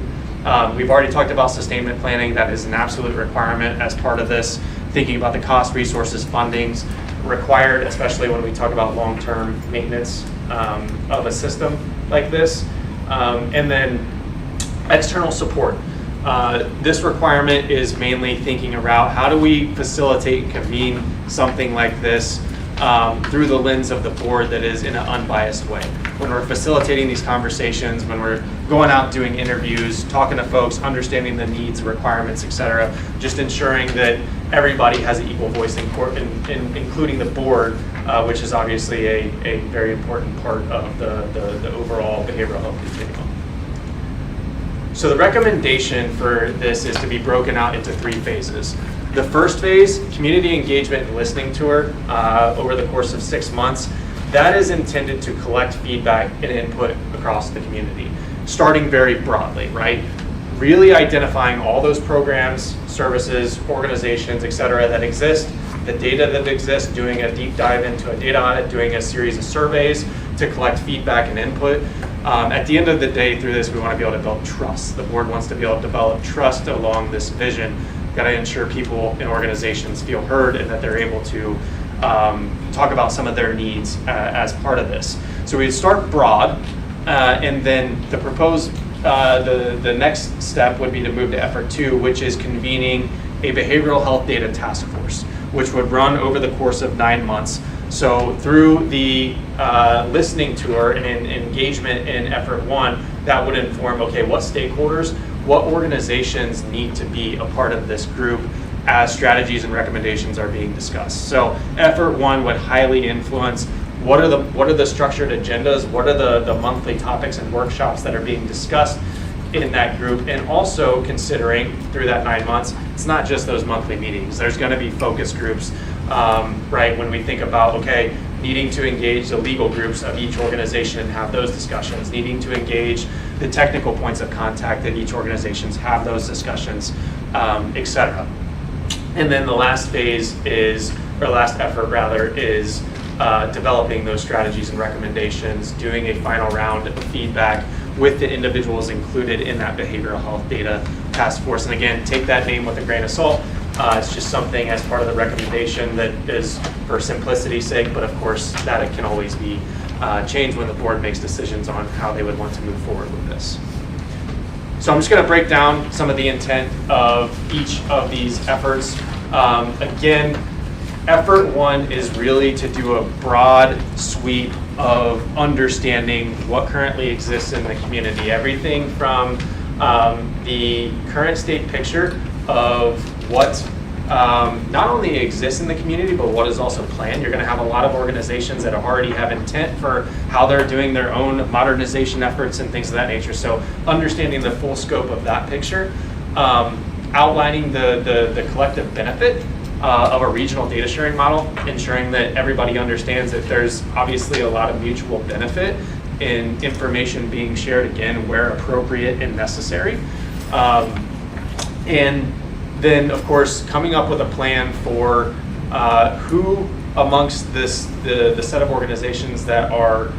We've already talked about sustainment planning. That is an absolute requirement as part of this. Thinking about the cost, resources, fundings required, especially when we talk about long-term maintenance of a system like this. And then external support. This requirement is mainly thinking about how do we facilitate and convene something like this through the lens of the board that is in an unbiased way. When we're facilitating these conversations, when we're going out doing interviews, talking to folks, understanding the needs, requirements, et cetera, just ensuring that everybody has an equal voice, including the board, which is obviously a very important part of the overall behavioral health continuum. So the recommendation for this is to be broken out into 3 phases. The first phase, community engagement and listening tour over the course of 6 months, that is intended to collect feedback and input across the community, starting very broadly, right? Really identifying all those programs, services, organizations, et cetera, that exist, the data that exists, doing a deep dive into a data audit, doing a series of surveys to collect feedback and input. At the end of the day, through this, we want to be able to build trust. The board wants to be able to develop trust along this vision. Got to ensure people and organizations feel heard and that they're able to talk about some of their needs as part of this. So we start broad, and then the proposed, the next step would be to move to effort 2, which is convening a behavioral health data task force, which would run over the course of 9 months. So through the listening tour and engagement in effort 1, that would inform, okay, what stakeholders, what organizations need to be a part of this group as strategies and recommendations are being discussed. So effort 1 would highly influence what are the structured agendas, what are the monthly topics and workshops that are being discussed in that group, and also considering through that 9 months, it's not just those monthly meetings. There's going to be focus groups, right? When we think about, okay, needing to engage the legal groups of each organization and have those discussions, needing to engage the technical points of contact that each organizations have those discussions, et cetera. And then the last phase is, or last effort rather, is developing those strategies and recommendations, doing a final round of feedback with the individuals included in that behavioral health data task force. And again, take that name with a grain of salt. It's just something as part of the recommendation that is for simplicity's sake, but of course that it can always be changed when the board makes decisions on how they would want to move forward with this. So I'm just going to break down some of the intent of each of these efforts. Again, effort 1 is really to do a broad sweep of understanding what currently exists in the community. Everything from the current state picture of what not only exists in the community, but what is also planned. You're going to have a lot of organizations that already have intent for how they're doing their own modernization efforts and things of that nature. So understanding the full scope of that picture, outlining the collective benefit of a regional data sharing model, ensuring that everybody understands that there's obviously a lot of mutual benefit in information being shared, again, where appropriate and necessary. And then, of course, coming up with a plan for who amongst the set of organizations that are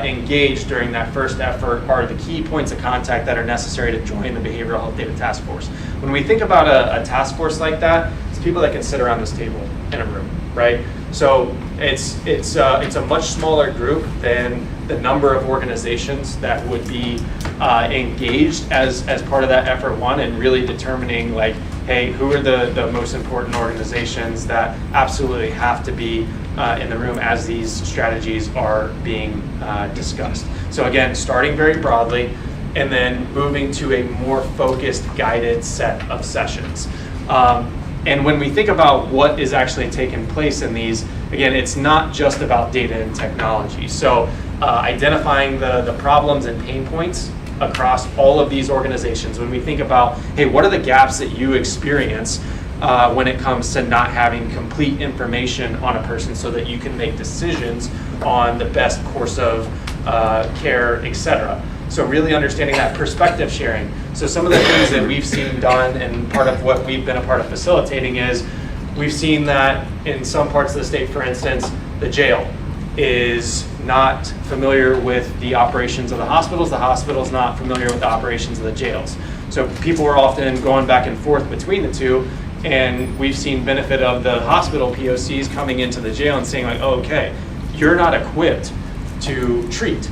engaged during that first effort are the key points of contact that are necessary to join the Behavioral Health Data Task Force. When we think about a task force like that, it's people that can sit around this table in a room, right? So it's a much smaller group than the number of organizations that would be engaged as part of that effort 1, and really determining, like, hey, who are the most important organizations that absolutely have to be in the room as these strategies are being discussed. So again, starting very broadly and then moving to a more focused, guided set of sessions. And when we think about what is actually taking place in these, again, it's not just about data and technology. So identifying the problems and pain points across all of these organizations. When we think about, hey, what are the gaps that you experience when it comes to not having complete information on a person so that you can make decisions on the best course of care, et cetera. So really understanding that perspective sharing. So some of the things that we've seen done, and part of what we've been a part of facilitating, is we've seen that in some parts of the state, for instance, the jail is not familiar with the operations of the hospital's not familiar with the operations of the jails. So people are often going back and forth between the two, and we've seen benefit of the hospital POCs coming into the jail and saying, like, oh, okay, you're not equipped to treat.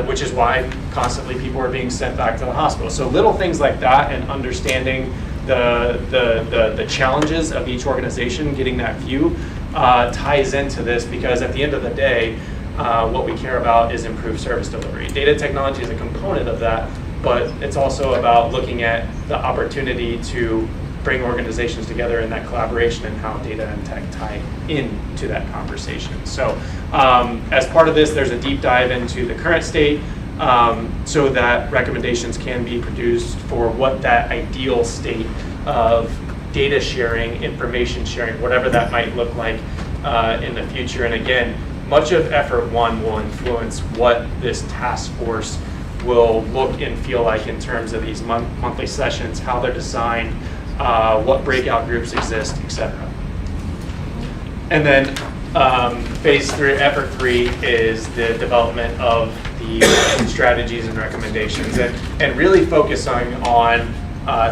which is why constantly people are being sent back to the hospital. So little things like that and understanding the challenges of each organization, getting that view, ties into this, because at the end of the day, what we care about is improved service delivery. Data technology is a component of that, but it's also about looking at the opportunity to bring organizations together in that collaboration and how data and tech tie into that conversation. So as part of this, there's a deep dive into the current state, so that recommendations can be produced for what that ideal state of data sharing, information sharing, whatever that might look like in the future. And again, much of effort one will influence what this task force will look and feel like in terms of these monthly sessions, how they're designed, what breakout groups exist, etc. And then phase 3, effort 3 is the development of the strategies and recommendations, and really focusing on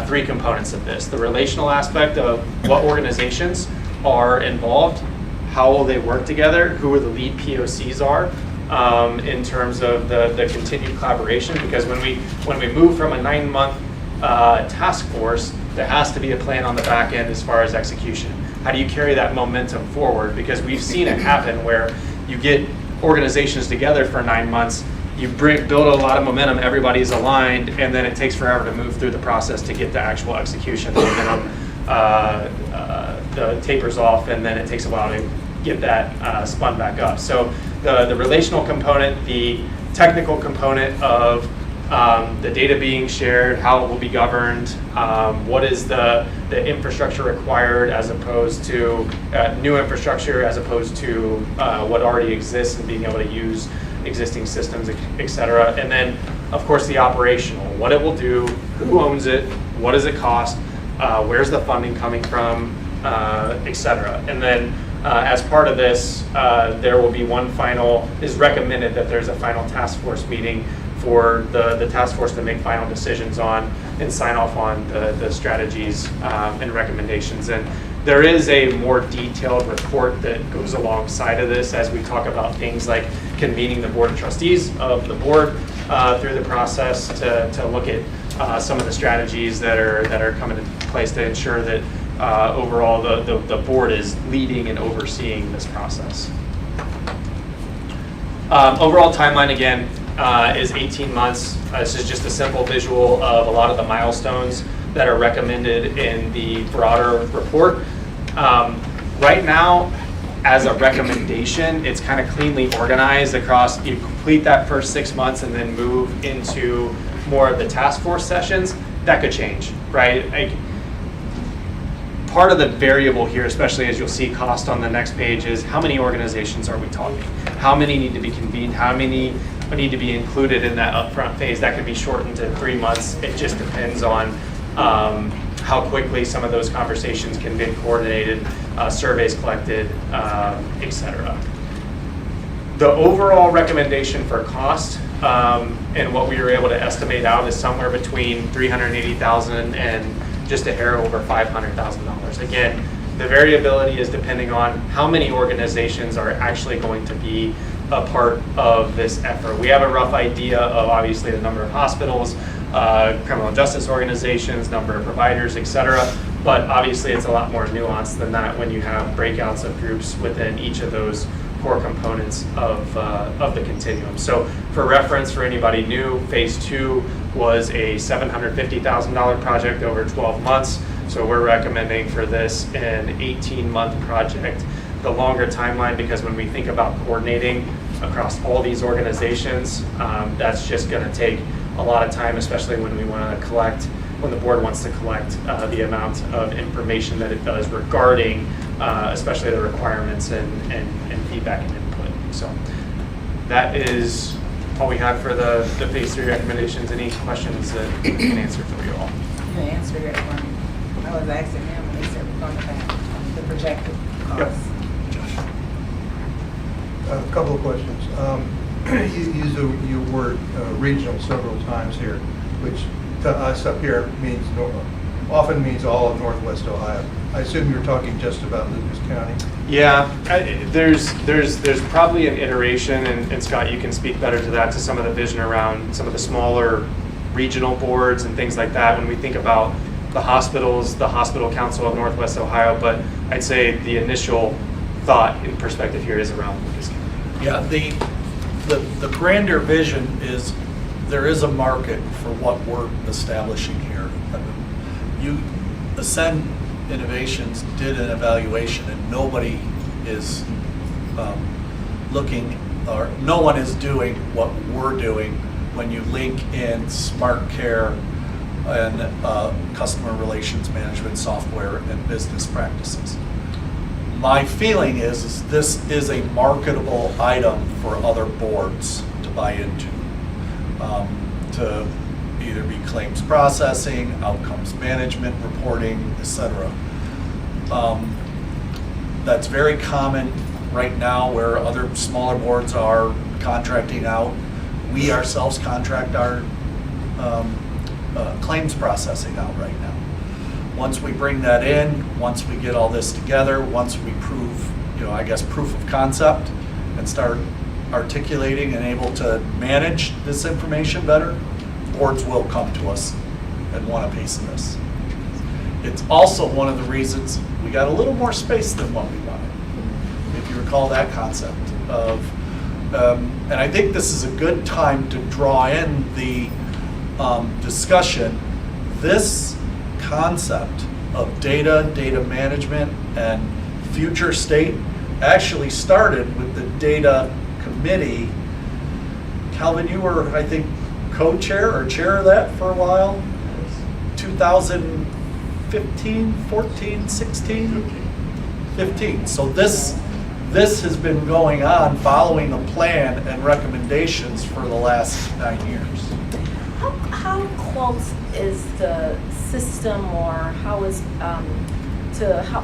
3 components of this. The relational aspect of what organizations are involved, how will they work together, who are the lead POCs are, in terms of the continued collaboration, because when we move from a 9-month task force, there has to be a plan on the back end as far as execution. How do you carry that momentum forward? Because we've seen it happen where you get organizations together for 9 months, you build a lot of momentum, everybody's aligned, and then it takes forever to move through the process to get to actual execution. The momentum the tapers off, and then it takes a while to get that spun back up. So the relational component, the technical component of the data being shared, how it will be governed, what is the infrastructure required as opposed to new infrastructure, as opposed to what already exists, and being able to use existing systems, et cetera. And then, of course, the operational, what it will do, who owns it, what does it cost, where's the funding coming from, et cetera. And then as part of this, there will be is recommended that there's a final task force meeting for the task force to make final decisions on and sign off on the strategies and recommendations. And there is a more detailed report that goes alongside of this as we talk about things like convening the board of trustees of the board through the process to look at some of the strategies that are coming into place to ensure that overall the board is leading and overseeing this process. Overall timeline, again, is 18 months. This is just a simple visual of a lot of the milestones that are recommended in the broader report. Right now, as a recommendation, it's kind of cleanly organized across, you complete that first 6 months and then move into more of the task force sessions. That could change, right? Part of the variable here, especially as you'll see cost on the next page, is how many organizations are we talking? How many need to be convened? How many need to be included in that upfront phase? That could be shortened to 3 months. It just depends on how quickly some of those conversations can be coordinated, surveys collected, et cetera. The overall recommendation for cost and what we were able to estimate out is somewhere between $380,000 and just a hair over $500,000. Again, the variability is depending on how many organizations are actually going to be a part of this effort. We have a rough idea of obviously the number of hospitals, criminal justice organizations, number of providers, et cetera, but obviously it's a lot more nuanced than that when you have breakouts of groups within each of those core components of the continuum. So for reference, for anybody new, phase 2 was a $750,000 project over 12 months. So we're recommending for this an 18-month project. The longer timeline, because when we think about coordinating across all these organizations, that's just going to take a lot of time, especially when we want to collect, when the board wants to collect the amount of information that it does regarding especially the requirements and feedback and input. So that is all we have for the phase 3 recommendations. Any questions that we can answer for you all? You answered it for me. I was asking them when they said we're going to have the projected costs. A couple of questions. You use your word regional several times here, which to us up here means often means all of Northwest Ohio. I assume you're talking just about Lucas County? Yeah, there's probably an iteration, and Scott, you can speak better to that, to some of the vision around some of the smaller regional boards and things like that when we think about the hospitals, the Hospital Council of Northwest Ohio, but I'd say the initial thought and perspective here is around Lucas County. Yeah, the grander vision is there is a market for what we're establishing here. Ascend Innovations did an evaluation and nobody is looking, or no one is doing what we're doing when you link in smart care and customer relations management software and business practices. My feeling is this is a marketable item for other boards to buy into, to either be claims processing, outcomes management, reporting, etc. That's very common right now where other smaller boards are contracting out. We ourselves contract our claims processing out right now. Once we bring that in, once we get all this together, once we prove, I guess proof of concept and start articulating and able to manage this information better, boards will come to us and want a piece of this. It's also one of the reasons we got a little more space than what we wanted. If you recall that concept of, and I think this is a good time to draw in the discussion. This concept of data management, and future state actually started with the data committee. Calvin, you were, I think, co-chair or chair of that for a while. 2015, 14, 16? 15. So this has been going on following a plan and recommendations for the last 9 years. How close is the system, or how is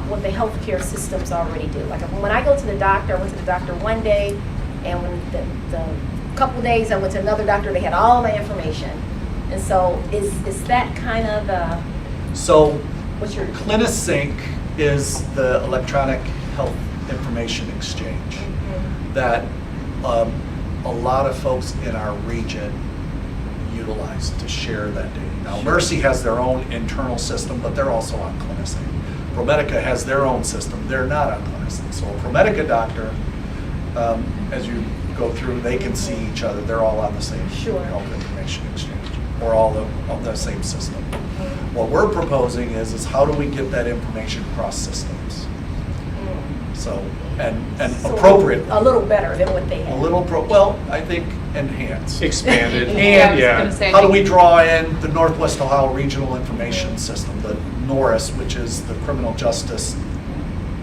what the healthcare systems already do? Like when I go to the doctor, I went to the doctor one day, and when the couple days I went to another doctor, they had all my information. And so is that kind of the... So what's your... CliniSync is the electronic health information exchange that a lot of folks in our region utilize to share that data. Now, Mercy has their own internal system, but they're also on CliniSync. ProMedica has their own system. They're not on CliniSync. So a ProMedica doctor, as you go through, they can see each other. They're all on the same health information exchange, or all on the same system. What we're proposing is how do we get that information across systems? So, and So appropriate. a little better than what they have. Well, I think enhanced. Expanded. And Yeah, I was gonna say, how do we draw in the Northwest Ohio Regional Information System, the NORIS, which is the criminal justice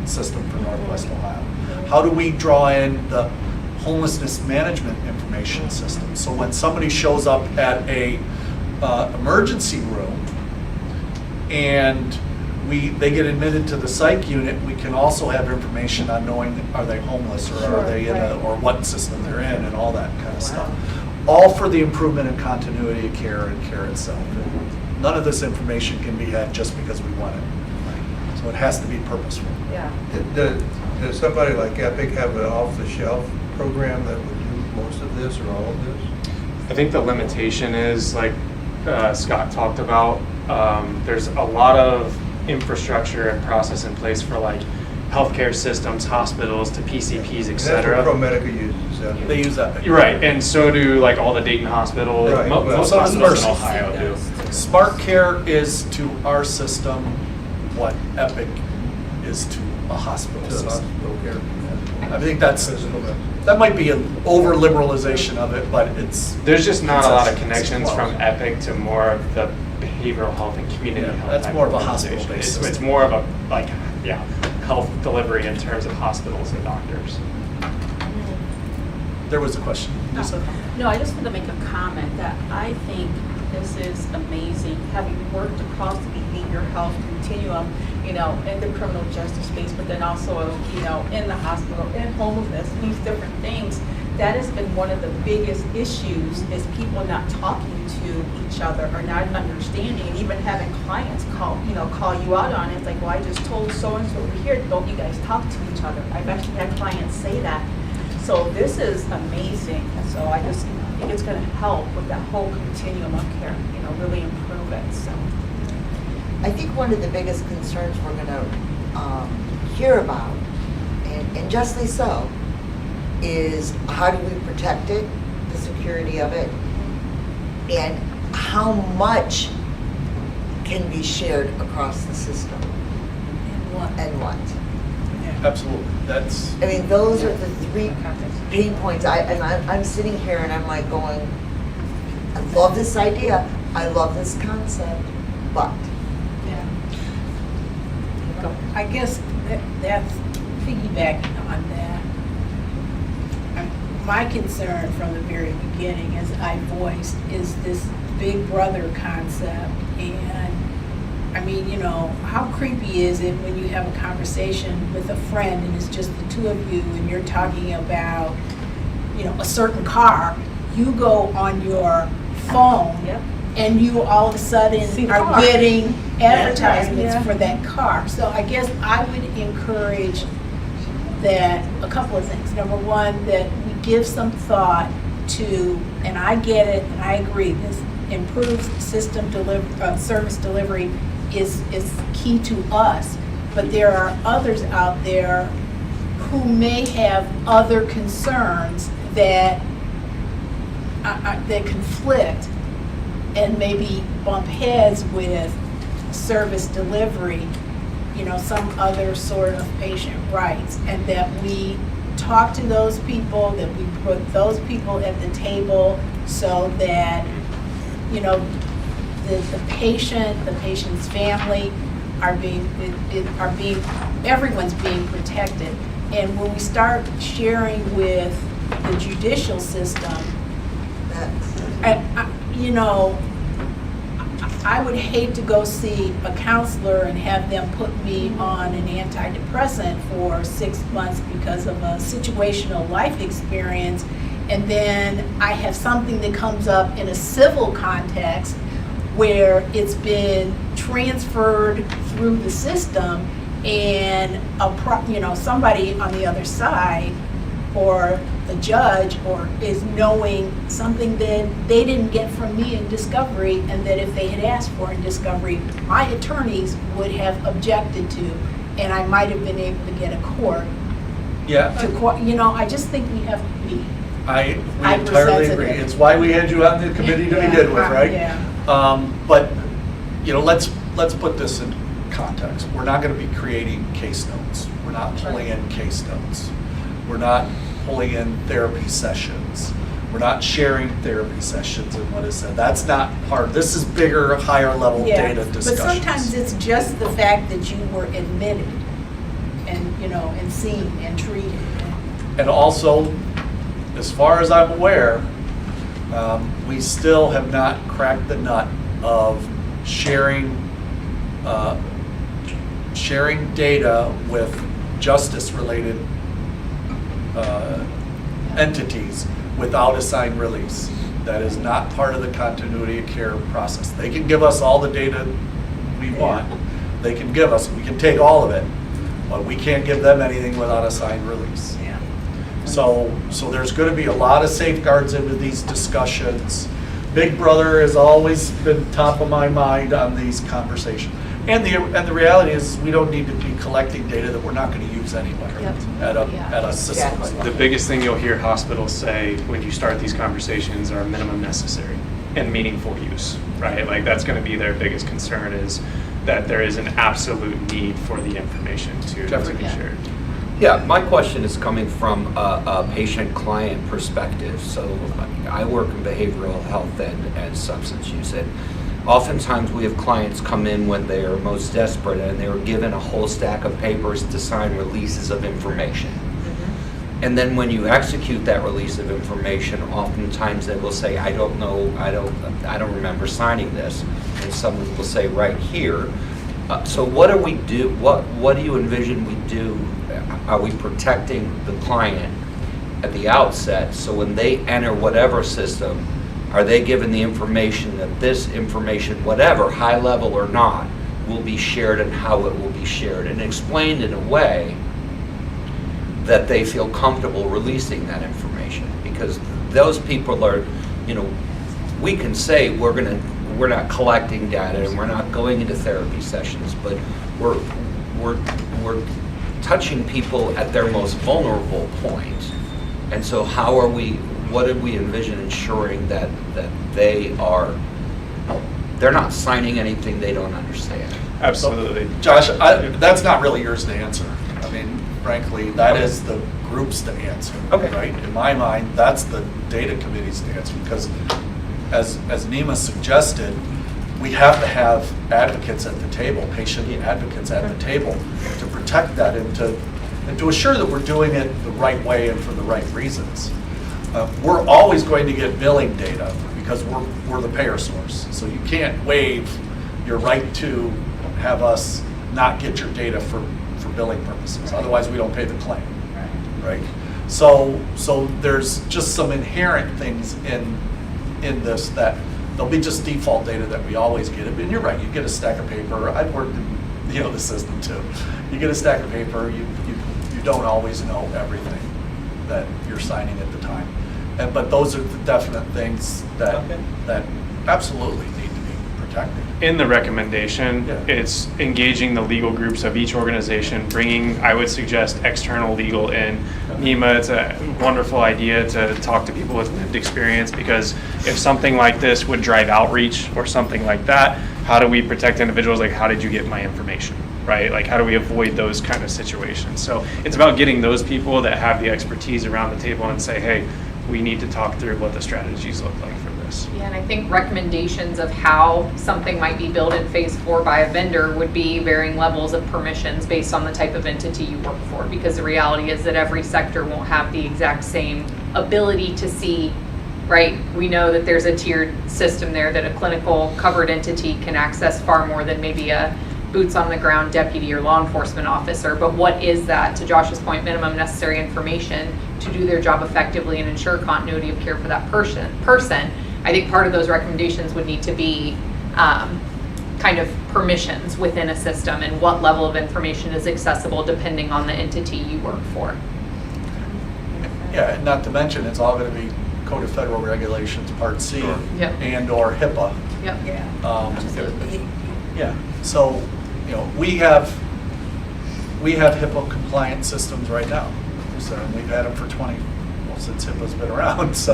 system for Northwest Ohio? How do we draw in the homelessness management information system? So when somebody shows up at a emergency room and they get admitted to the psych unit, we can also have information on knowing, are they homeless, or are they in or what system they're in, and all that kind of stuff. All for the improvement and continuity of care and care itself. And none of this information can be had just because we want it. So it has to be purposeful. Yeah. Does somebody like Epic have an off-the-shelf program that would do most of this or all of this? I think the limitation is, like Scott talked about, there's a lot of infrastructure and process in place for like healthcare systems, hospitals, to PCPs, et cetera. That's what ProMedica uses. They use Epic. Right, and so do like all the Dayton hospitals, Right. most So does hospitals in Mercy. Ohio do. Smart Care is to our system what Epic is to a hospital To the system. hospital care. I think that might be an over liberalization of it, but it's. There's just not a lot of it's connections close. from Epic to more of the behavioral health and community Yeah, health. that's type more of a organization. hospital-based It's system. more of a, like, health delivery in terms of hospitals and doctors. There was a question. Lisa? No, I just want to make a comment that I think this is amazing, having worked across the behavioral health continuum, in the criminal justice space, but then also, in the hospital, in homelessness, these different things, that has been one of the biggest issues, is people not talking to each other or not understanding, and even having clients call you out on it. It's like, well, I just told so-and-so over here, don't you guys talk to each other? I've actually had clients say that. So this is amazing. So I just think it's going to help with that whole continuum of care, really improve it, so. I think one of the biggest concerns we're going to hear about, and justly so, is how do we protect it, the security of it, and how much can be shared across the system, and what. Absolutely, that's, I mean, those are the three pain points. I'm sitting here and I'm like going, I love this idea, I love this concept, but. I guess that's piggybacking on that. My concern from the very beginning, as I voiced, is this big brother concept. And I mean, how creepy is it when you have a conversation with a friend and it's just the two of you and you're talking about, a certain car, you go on your phone. Yep. And you all of a sudden are getting advertisements for that car. So I guess I would encourage that a couple of things. Number one, that we give some thought to, and I get it, and I agree, this improved system service delivery is key to us. But there are others out there who may have other concerns that conflict and maybe bump heads with service delivery, some other sort of patient rights, and that we talk to those people, that we put those people at the table so that, the patient's family everyone's being protected. And when we start sharing with the judicial system, I would hate to go see a counselor and have them put me on an antidepressant for 6 months because of a situational life experience, and then I have something that comes up in a civil context where it's been transferred through the system, and somebody on the other side or the judge is knowing something that they didn't get from me in discovery, and that if they had asked for in discovery, my attorneys would have objected to, and I might have been able to get a court. yeah. I just think we have to be. We entirely agree. It's why we had you on the committee to begin with, right? Yeah. But, let's put this in context. We're not going to be creating case notes. We're not pulling in case notes. We're not pulling in therapy sessions. We're not sharing therapy sessions and what is said. That's not part. This is bigger, higher level data discussions. But sometimes it's just the fact that you were admitted and, and seen and treated. And also, as far as I'm aware, we still have not cracked the nut of sharing data with justice-related entities without a signed release. That is not part of the continuity of care process. They can give us all the data we want. They can give us, we can take all of it, but we can't give them anything without a signed release. Yeah. So there's going to be a lot of safeguards into these discussions. Big Brother has always been top of my mind on these conversations. And the reality is, we don't need to be collecting data that we're not going to use anyway at a system. The biggest thing you'll hear hospitals say when you start these conversations are minimum necessary and meaningful use, right? Like that's going to be their biggest concern, is that there is an absolute need for the information to be shared. Yeah, my question is coming from a patient-client perspective. So I work in behavioral health and substance use, and oftentimes we have clients come in when they are most desperate and they were given a whole stack of papers to sign releases of information. And then when you execute that release of information, oftentimes they will say, I don't know, I don't remember signing this. And someone will say, right here. So what do we do? What do you envision we do? Are we protecting the client at the outset, so when they enter whatever system, are they given the information that this information, whatever, high level or not, will be shared and how it will be shared, and explained in a way that they feel comfortable releasing that information? Because those people are, you know, we can say we're not collecting data and we're not going into therapy sessions, but we're touching people at their most vulnerable point. And so what did we envision ensuring that they're not signing anything they don't understand? Absolutely. Josh, that's not really yours to answer. I mean, frankly, that is the group's to answer. Okay. Right? In my mind, that's the data committee's to answer, because as Nima suggested, we have to have advocates at the table, patient advocates at the table, to protect that and to assure that we're doing it the right way and for the right reasons. We're always going to get billing data because we're the payer source. So you can't waive your right to have us not get your data for billing purposes. Otherwise, we don't pay the claim. Right? So there's just some inherent things in this that there'll be just default data that we always get. And you're right, you get a stack of paper. I've worked in the system too. You get a stack of paper, you don't always know everything that you're signing at the time. But those are the definite things that absolutely need to be protected. In the recommendation, Yeah. it's engaging the legal groups of each organization, bringing, I would suggest, external legal in. Nima, it's a wonderful idea to talk to people with lived experience, because if something like this would drive outreach or something like that, how do we protect individuals? Like, how did you get my information, right? Like, how do we avoid those kind of situations? So it's about getting those people that have the expertise around the table and say, hey, we need to talk through what the strategies look like for this. Yeah, and I think recommendations of how something might be billed in phase 4 by a vendor would be varying levels of permissions based on the type of entity you work for, because the reality is that every sector won't have the exact same ability to see, right? We know that there's a tiered system there, that a clinical covered entity can access far more than maybe a boots on the ground deputy or law enforcement officer. But what is that, to Josh's point, minimum necessary information to do their job effectively and ensure continuity of care for that person? I think part of those recommendations would need to be kind of permissions within a system and what level of information is accessible depending on the entity you work for. Yeah, and not to mention, it's all going to be Code of Federal Regulations, Part C, Yep. and or HIPAA. Yep. Yeah, so, we have HIPAA compliant systems right now. So we've had them for since HIPAA's been around, so.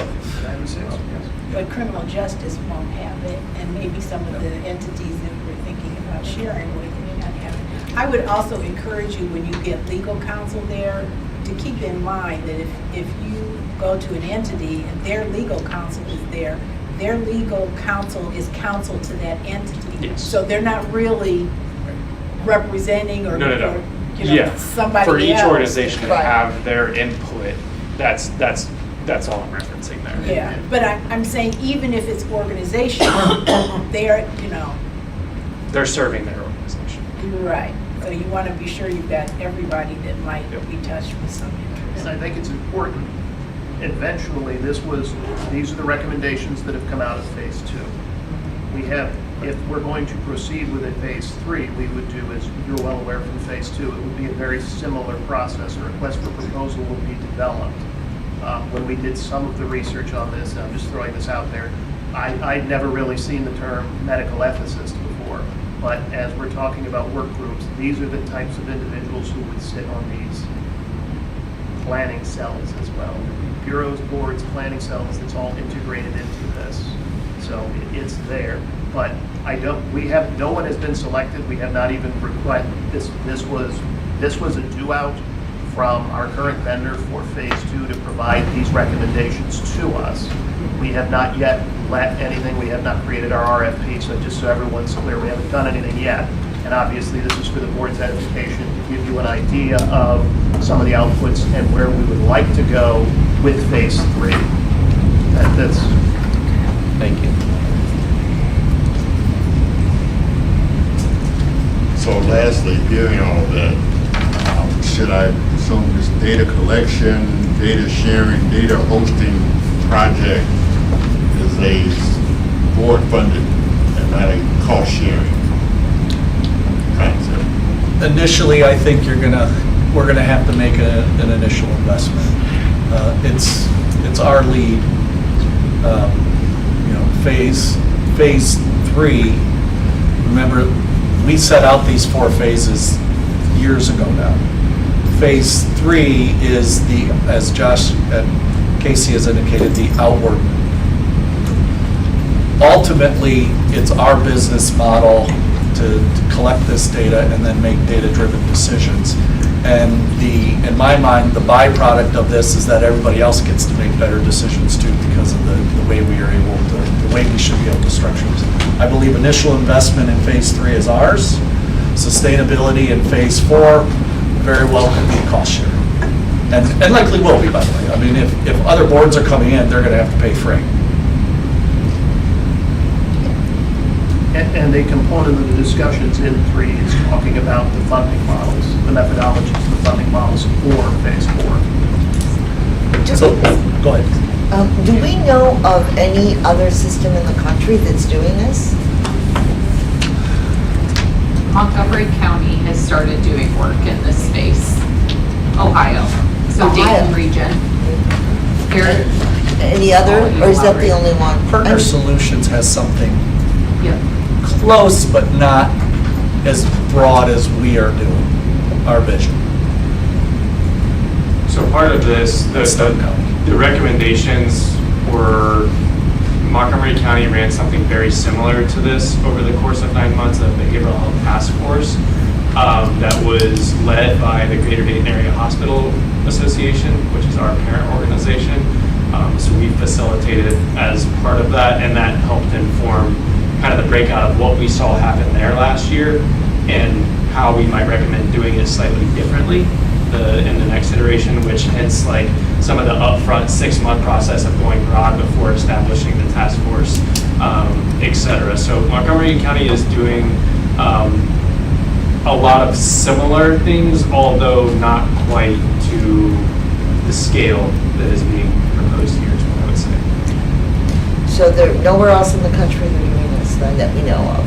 But criminal justice won't have it, and maybe some of the entities that we're thinking about sharing with may not have it. I would also encourage you, when you get legal counsel there, to keep in mind that if you go to an entity and their legal counsel is there, their legal counsel is counsel to that entity. Yes. So they're not really representing or, No. or Yeah. somebody For each else. organization to Right. have their input, that's all I'm referencing there. Yeah, but I'm saying even if it's organizational, they're, They're serving their organization. right. So you want to be sure you've got everybody that might be touched with some interest. And I think it's important, eventually, these are the recommendations that have come out of phase 2. If we're going to proceed with a phase 3, we would do, as you're well aware from phase 2, it would be a very similar process. A request for proposal will be developed. When we did some of the research on this, and I'm just throwing this out there, I'd never really seen the term medical ethicist before. But as we're talking about work groups, these are the types of individuals who would sit on these planning cells as well. Bureaus, boards, planning cells, it's all integrated into this. So it's there. But no one has been selected. We have not even requested, this was a due out from our current vendor for phase 2 to provide these recommendations to us. We have not yet let anything, we have not created our RFP, so just so everyone's clear, we haven't done anything yet. And obviously, this is for the board's edification to give you an idea of some of the outputs and where we would like to go with phase 3. That's. Thank you. So lastly, hearing all that, should I assume this data collection, data sharing, data hosting project is a board-funded and not a cost-sharing concept. Initially, I think we're gonna have to make an initial investment. It's our lead. Phase 3, remember, we set out these 4 phases years ago now. Phase 3 is as Josh and Casey has indicated, the outward. Ultimately, it's our business model to collect this data and then make data-driven decisions. And in my mind, the byproduct of this is that everybody else gets to make better decisions too, because of the way we are able to, the way we should be able to structure this. I believe initial investment in phase 3 is ours. Sustainability in phase 4 very well could be cost sharing. And likely will be, by the way. I mean, if other boards are coming in, they're gonna have to pay freight. And a component of the discussions in 3 is talking about the funding models, the methodologies, the funding models for phase 4. So, go ahead. Do we know of any other system in the country that's doing this? Montgomery County has started doing work in this space. Ohio, so Ohio. Dayton region. Here, Any other, or is that the only one? Partner Solutions has something yep. close, but not as broad as we are doing, our vision. So part of this, the recommendations were, Montgomery County ran something very similar to this over the course of 9 months, a behavioral health task force that was led by the Greater Dayton Area Hospital Association, which is our parent organization. So we facilitated as part of that, and that helped inform kind of the breakout of what we saw happen there last year and how we might recommend doing it slightly differently in the next iteration, which hence like some of the upfront 6-month process of going broad before establishing the task force, et cetera. So Montgomery County is doing a lot of similar things, although not quite to the scale that is being proposed here, is what I would say. So there, nowhere else in the country they're doing this then that we know of?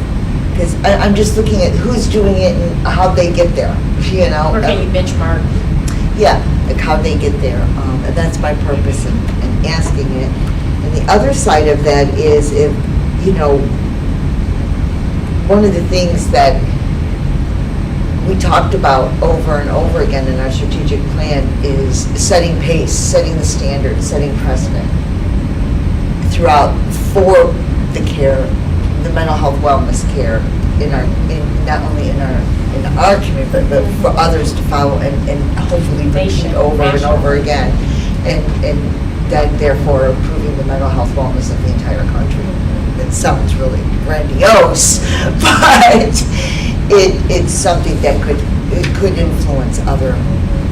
Because I'm just looking at who's doing it and how they get there, you know? Or can you benchmark? Yeah, like how they get there. And that's my purpose in asking it. And the other side of that is if, you know, one of the things that we talked about over and over again in our strategic plan is setting pace, setting the standard, setting precedent throughout for the care, the mental health wellness care not only in our community, but for others to follow and hopefully repeat over and over again, and that therefore improving the mental health wellness of the entire country. It sounds really grandiose, but it's something that could influence other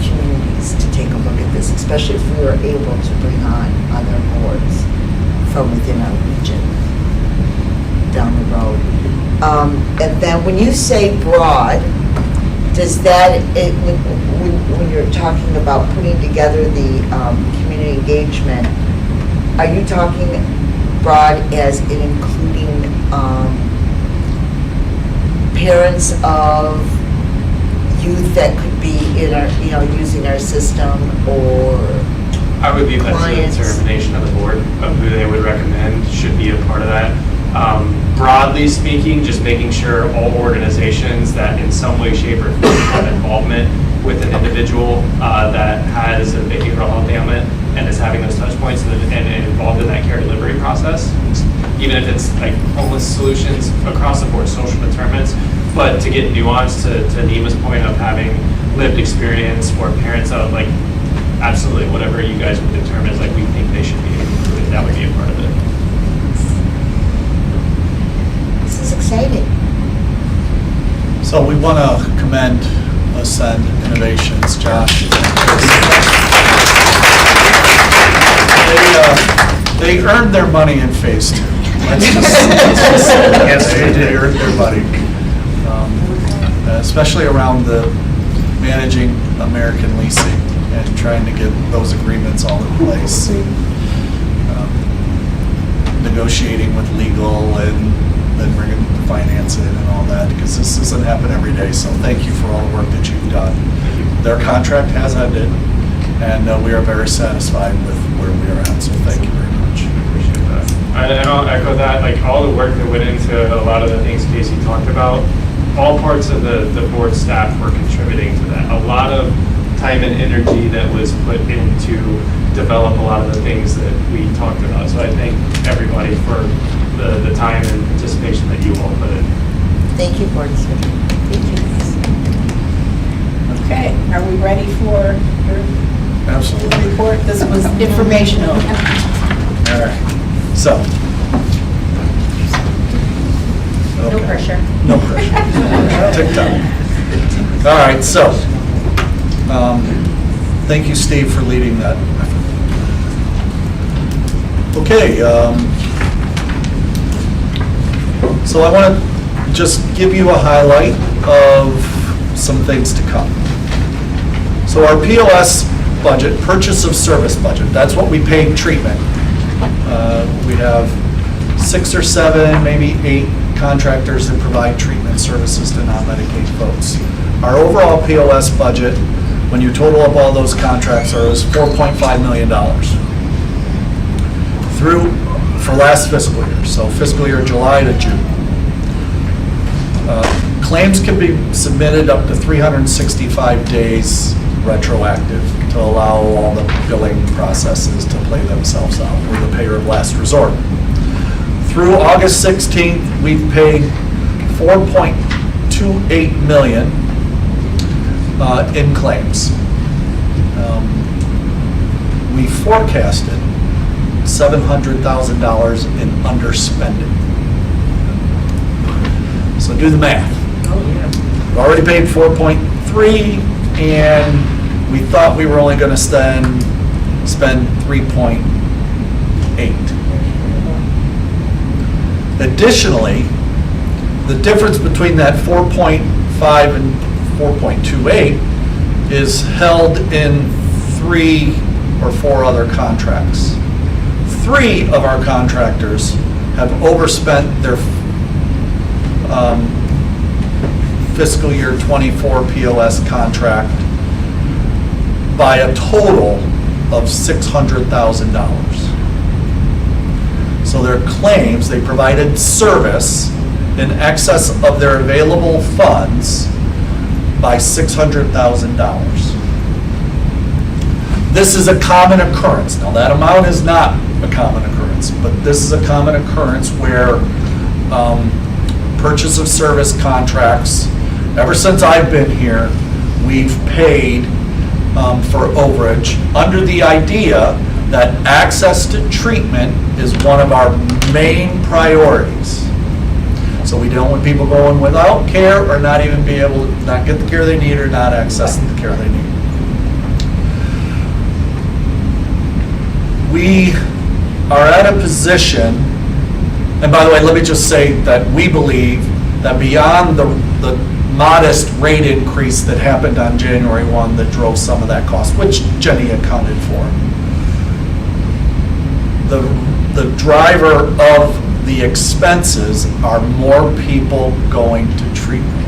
communities to take a look at this, especially if we were able to bring on other boards from within our region down the road. And then when you say broad, does that, when you're talking about putting together the community engagement, are you talking broad as in including parents of youth that could be in our, you know, using our system, or I would leave that to clients? the determination of the board of who they would recommend should be a part of that. Broadly speaking, just making sure all organizations that in some way, shape, or form have involvement with an individual that has a behavioral health ailment and is having those touch points and involved in that care delivery process, even if it's like homeless solutions across the board, social determinants, but to get nuance to Nima's point of having lived experience or parents of like absolutely whatever you guys would determine is like we think they should be included, that would be a part of it. This is exciting. So we want to commend Ascend Innovations, Josh. They earned their money in phase 2. Yes, they earned their money. Especially around the managing American Leasing and trying to get those agreements all in place. Negotiating with legal and then bringing finance in and all that, because this doesn't happen every day. So thank you for all the work that you've done. Their contract has ended, and we are very satisfied with where we are at. So thank you very much. Appreciate that. And I'll echo that, like all the work that went into a lot of the things Casey talked about, all parts of the board staff were contributing to that. A lot of time and energy that was put into develop a lot of the things that we talked about. So I thank everybody for the time and participation that you all put in. Thank you, Board Secretary. Thank you. Okay, are we ready for your Absolutely. report? This was informational. All right. So. No Okay. pressure. No pressure. TikTok. All right, so, thank you, Steve, for leading that effort. Okay, so I want to just give you a highlight of some things to come. So our POS budget, purchase of service budget, that's what we pay treatment. We have 6 or 7, maybe 8 contractors that provide treatment services to non-Medicaid folks. Our overall POS budget, when you total up all those contracts, is $4.5 million for last fiscal year, so fiscal year July to June. Claims can be submitted up to 365 days retroactive to allow all the billing processes to play themselves out. We're the payer of last resort. Through August 16th, we've paid $4.28 million in claims. We forecasted $700,000 in underspending. So do the math. We've already paid 4.3, and we thought we were only going to spend 3.8. Additionally, the difference between that 4.5 and 4.28 is held in 3 or 4 other contracts. 3 of our contractors have overspent their fiscal year 24 POS contract by a total of $600,000. So their claims, they provided service in excess of their available funds by $600,000. This is a common occurrence. Now, that amount is not a common occurrence, but this is a common occurrence where purchase of service contracts, ever since I've been here, we've paid for overage under the idea that access to treatment is one of our main priorities. So we don't want people going without care or not even be able to not get the care they need or not accessing the care they need. We are at a position, and by the way, let me just say that we believe that beyond the modest rate increase that happened on January 1 that drove some of that cost, which Jenny accounted for, the driver of the expenses are more people going to treatment.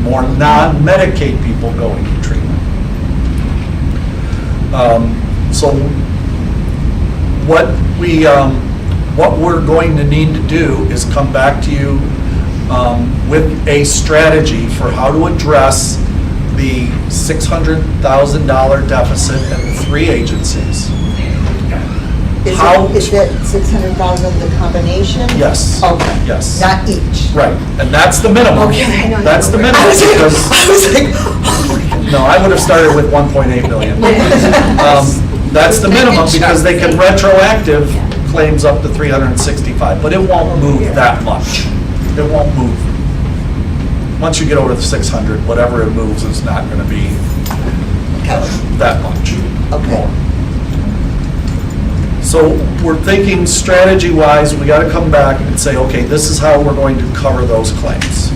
More non-Medicaid people going to treatment. So what we're going to need to do is come back to you with a strategy for how to address the $600,000 deficit at the 3 agencies. Is that 600,000 the combination? Yes. Okay. Yes. Not each? Right, and that's the minimum. Okay. That's the minimum. I was like, No, I would have started with 1.8 million. That's the minimum because they can retroactive claims up to 365, but it won't move that much. It won't move. Once you get over the 600, whatever it moves is not going to be that much more. So we're thinking strategy-wise, we got to come back and say, okay, this is how we're going to cover those claims.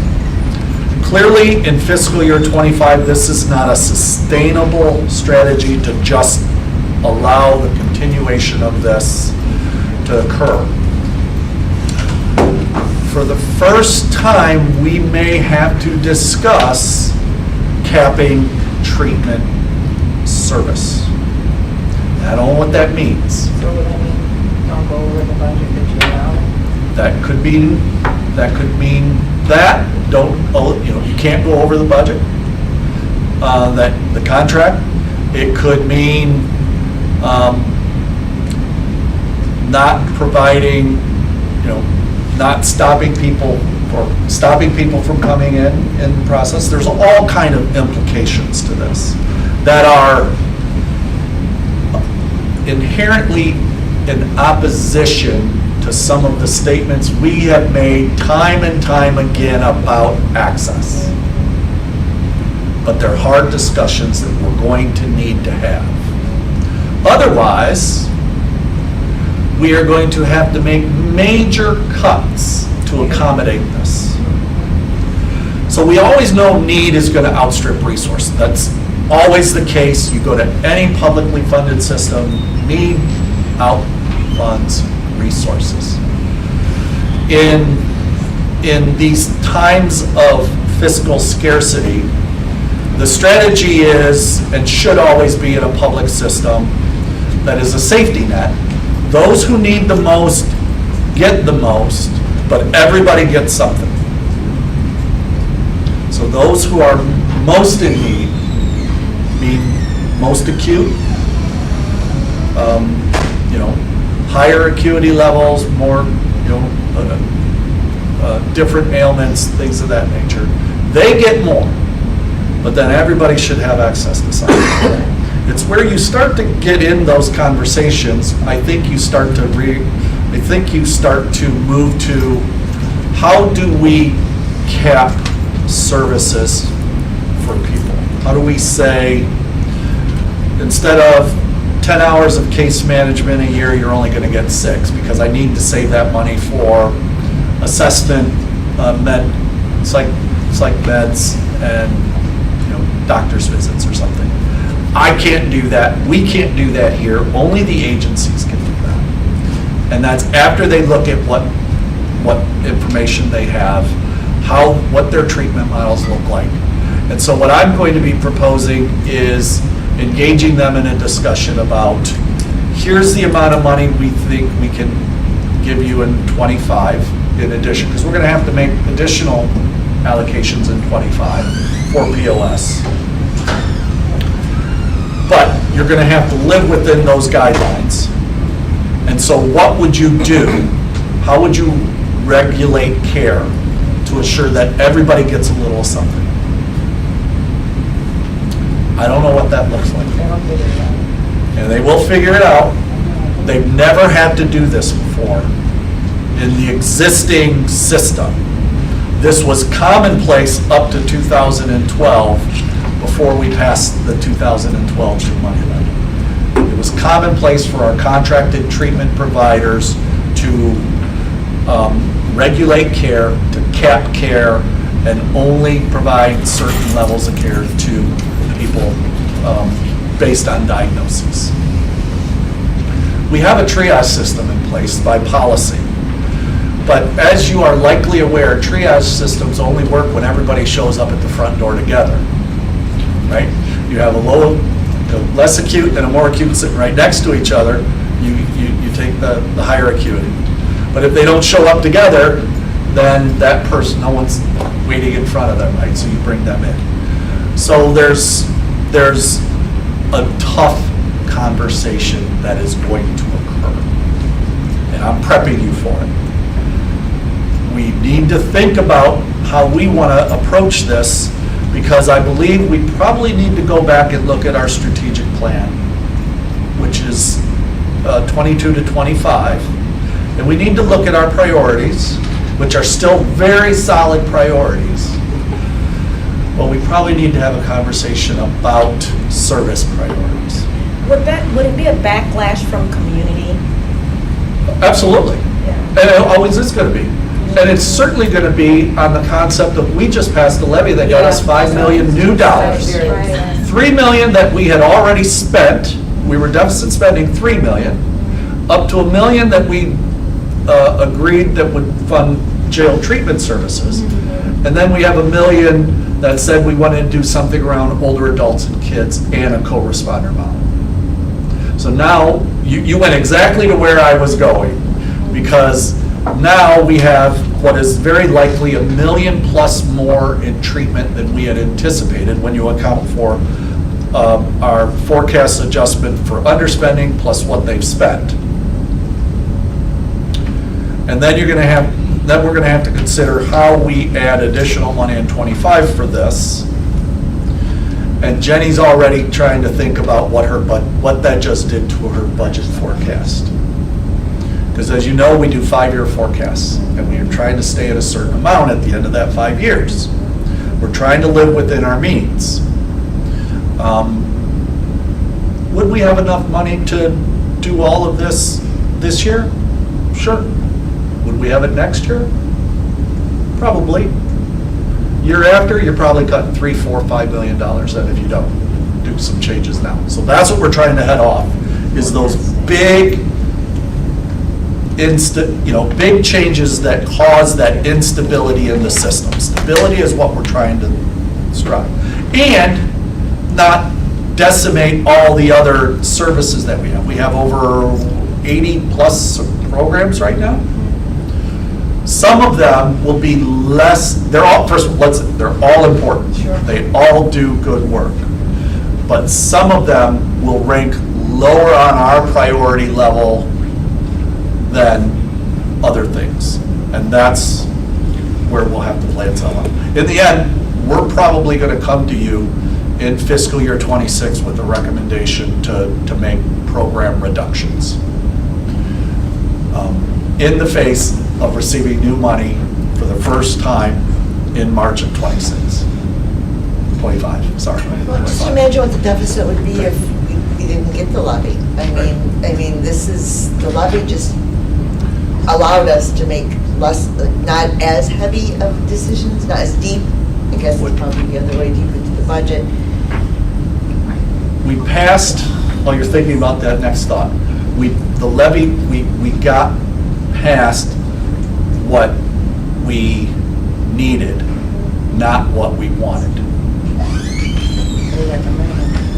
Clearly, in fiscal year '25, this is not a sustainable strategy to just allow the continuation of this to occur. For the first time, we may have to discuss capping treatment service. I don't know what that means. So would that mean don't go over the budget that you allow? That could mean that, you can't go over the budget, that the contract. It could mean not providing, not stopping people from coming in the process. There's all kind of implications to this that are inherently in opposition to some of the statements we have made time and time again about access. But they're hard discussions that we're going to need to have. Otherwise, we are going to have to make major cuts to accommodate this. So we always know need is going to outstrip resource. That's always the case. You go to any publicly funded system, need outfunds resources. In these times of fiscal scarcity, the strategy is, and should always be in a public system, that is a safety net. Those who need the most get the most, but everybody gets something. So those who are most in need, mean most acute, higher acuity levels, more, different ailments, things of that nature. They get more, but then everybody should have access to something. It's where you start to get in those conversations. I think you start to move to how do we cap services for people? How do we say, instead of 10 hours of case management a year, you're only going to get 6 because I need to save that money for assessment, psych meds, and doctor's visits or something. I can't do that. We can't do that here. Only the agencies can do that. And that's after they look at what information they have, what their treatment models look like. And so what I'm going to be proposing is engaging them in a discussion about, here's the amount of money we think we can give you in 25 in addition, because we're going to have to make additional allocations in 25 for POS. But you're going to have to live within those guidelines. And so what would you do? How would you regulate care to assure that everybody gets a little something? I don't know what that looks like. And they will figure it out. They've never had to do this before in the existing system. This was commonplace up to 2012 before we passed the 2012 true money levy. It was commonplace for our contracted treatment providers to regulate care, to cap care, and only provide certain levels of care to people based on diagnoses. We have a triage system in place by policy, but as you are likely aware, triage systems only work when everybody shows up at the front door together, right? You have a less acute and a more acute sitting right next to each other, you take the higher acuity. But if they don't show up together, then that person, no one's waiting in front of them, right? So you bring them in. So there's a tough conversation that is going to occur, and I'm prepping you for it. We need to think about how we want to approach this, because I believe we probably need to go back and look at our strategic plan, which is 22 to 25, and we need to look at our priorities, which are still very solid priorities. Well, we probably need to have a conversation about service priorities. Would it be a backlash from community? Absolutely. Yeah. And it always is going to be. And it's certainly going to be on the concept of, we just passed a levy that got us 5 million new dollars. 3 million that we had already spent, we were deficit spending 3 million, up to 1 million that we agreed that would fund jail treatment services. And then we have 1 million that said we wanted to do something around older adults and kids and a co-responder model. So now, you went exactly to where I was going, because now we have what is very likely 1 million plus more in treatment than we had anticipated when you account for our forecast adjustment for underspending plus what they've spent. And then we're gonna have to consider how we add additional money in '25 for this. And Jenny's already trying to think about what that just did to her budget forecast. Because as you know, we do 5-year forecasts, and we are trying to stay at a certain amount at the end of that 5 years. We're trying to live within our means. Would we have enough money to do all of this year? Sure. Would we have it next year? Probably. Year after, you're probably cutting $3, $4, $5 million then if you don't do some changes now. So that's what we're trying to head off, is those big big changes that cause that instability in the system. Stability is what we're trying to strive. And not decimate all the other services that we have. We have over 80 plus programs right now. Some of them will be less, they're all important. Sure. They all do good work. But some of them will rank lower on our priority level than other things. And that's where we'll have to play itself out. In the end, we're probably going to come to you in fiscal year 26 with a recommendation to make program reductions in the face of receiving new money for the first time in March of 25, sorry. Well, just imagine what the deficit would be if we didn't get the levy. I mean, the levy just allowed us to make less, not as heavy of decisions, not as deep, I guess it's probably the other way, deep into the budget. We passed, while you're thinking about that next thought, the levy, we got past what we needed, not what we wanted.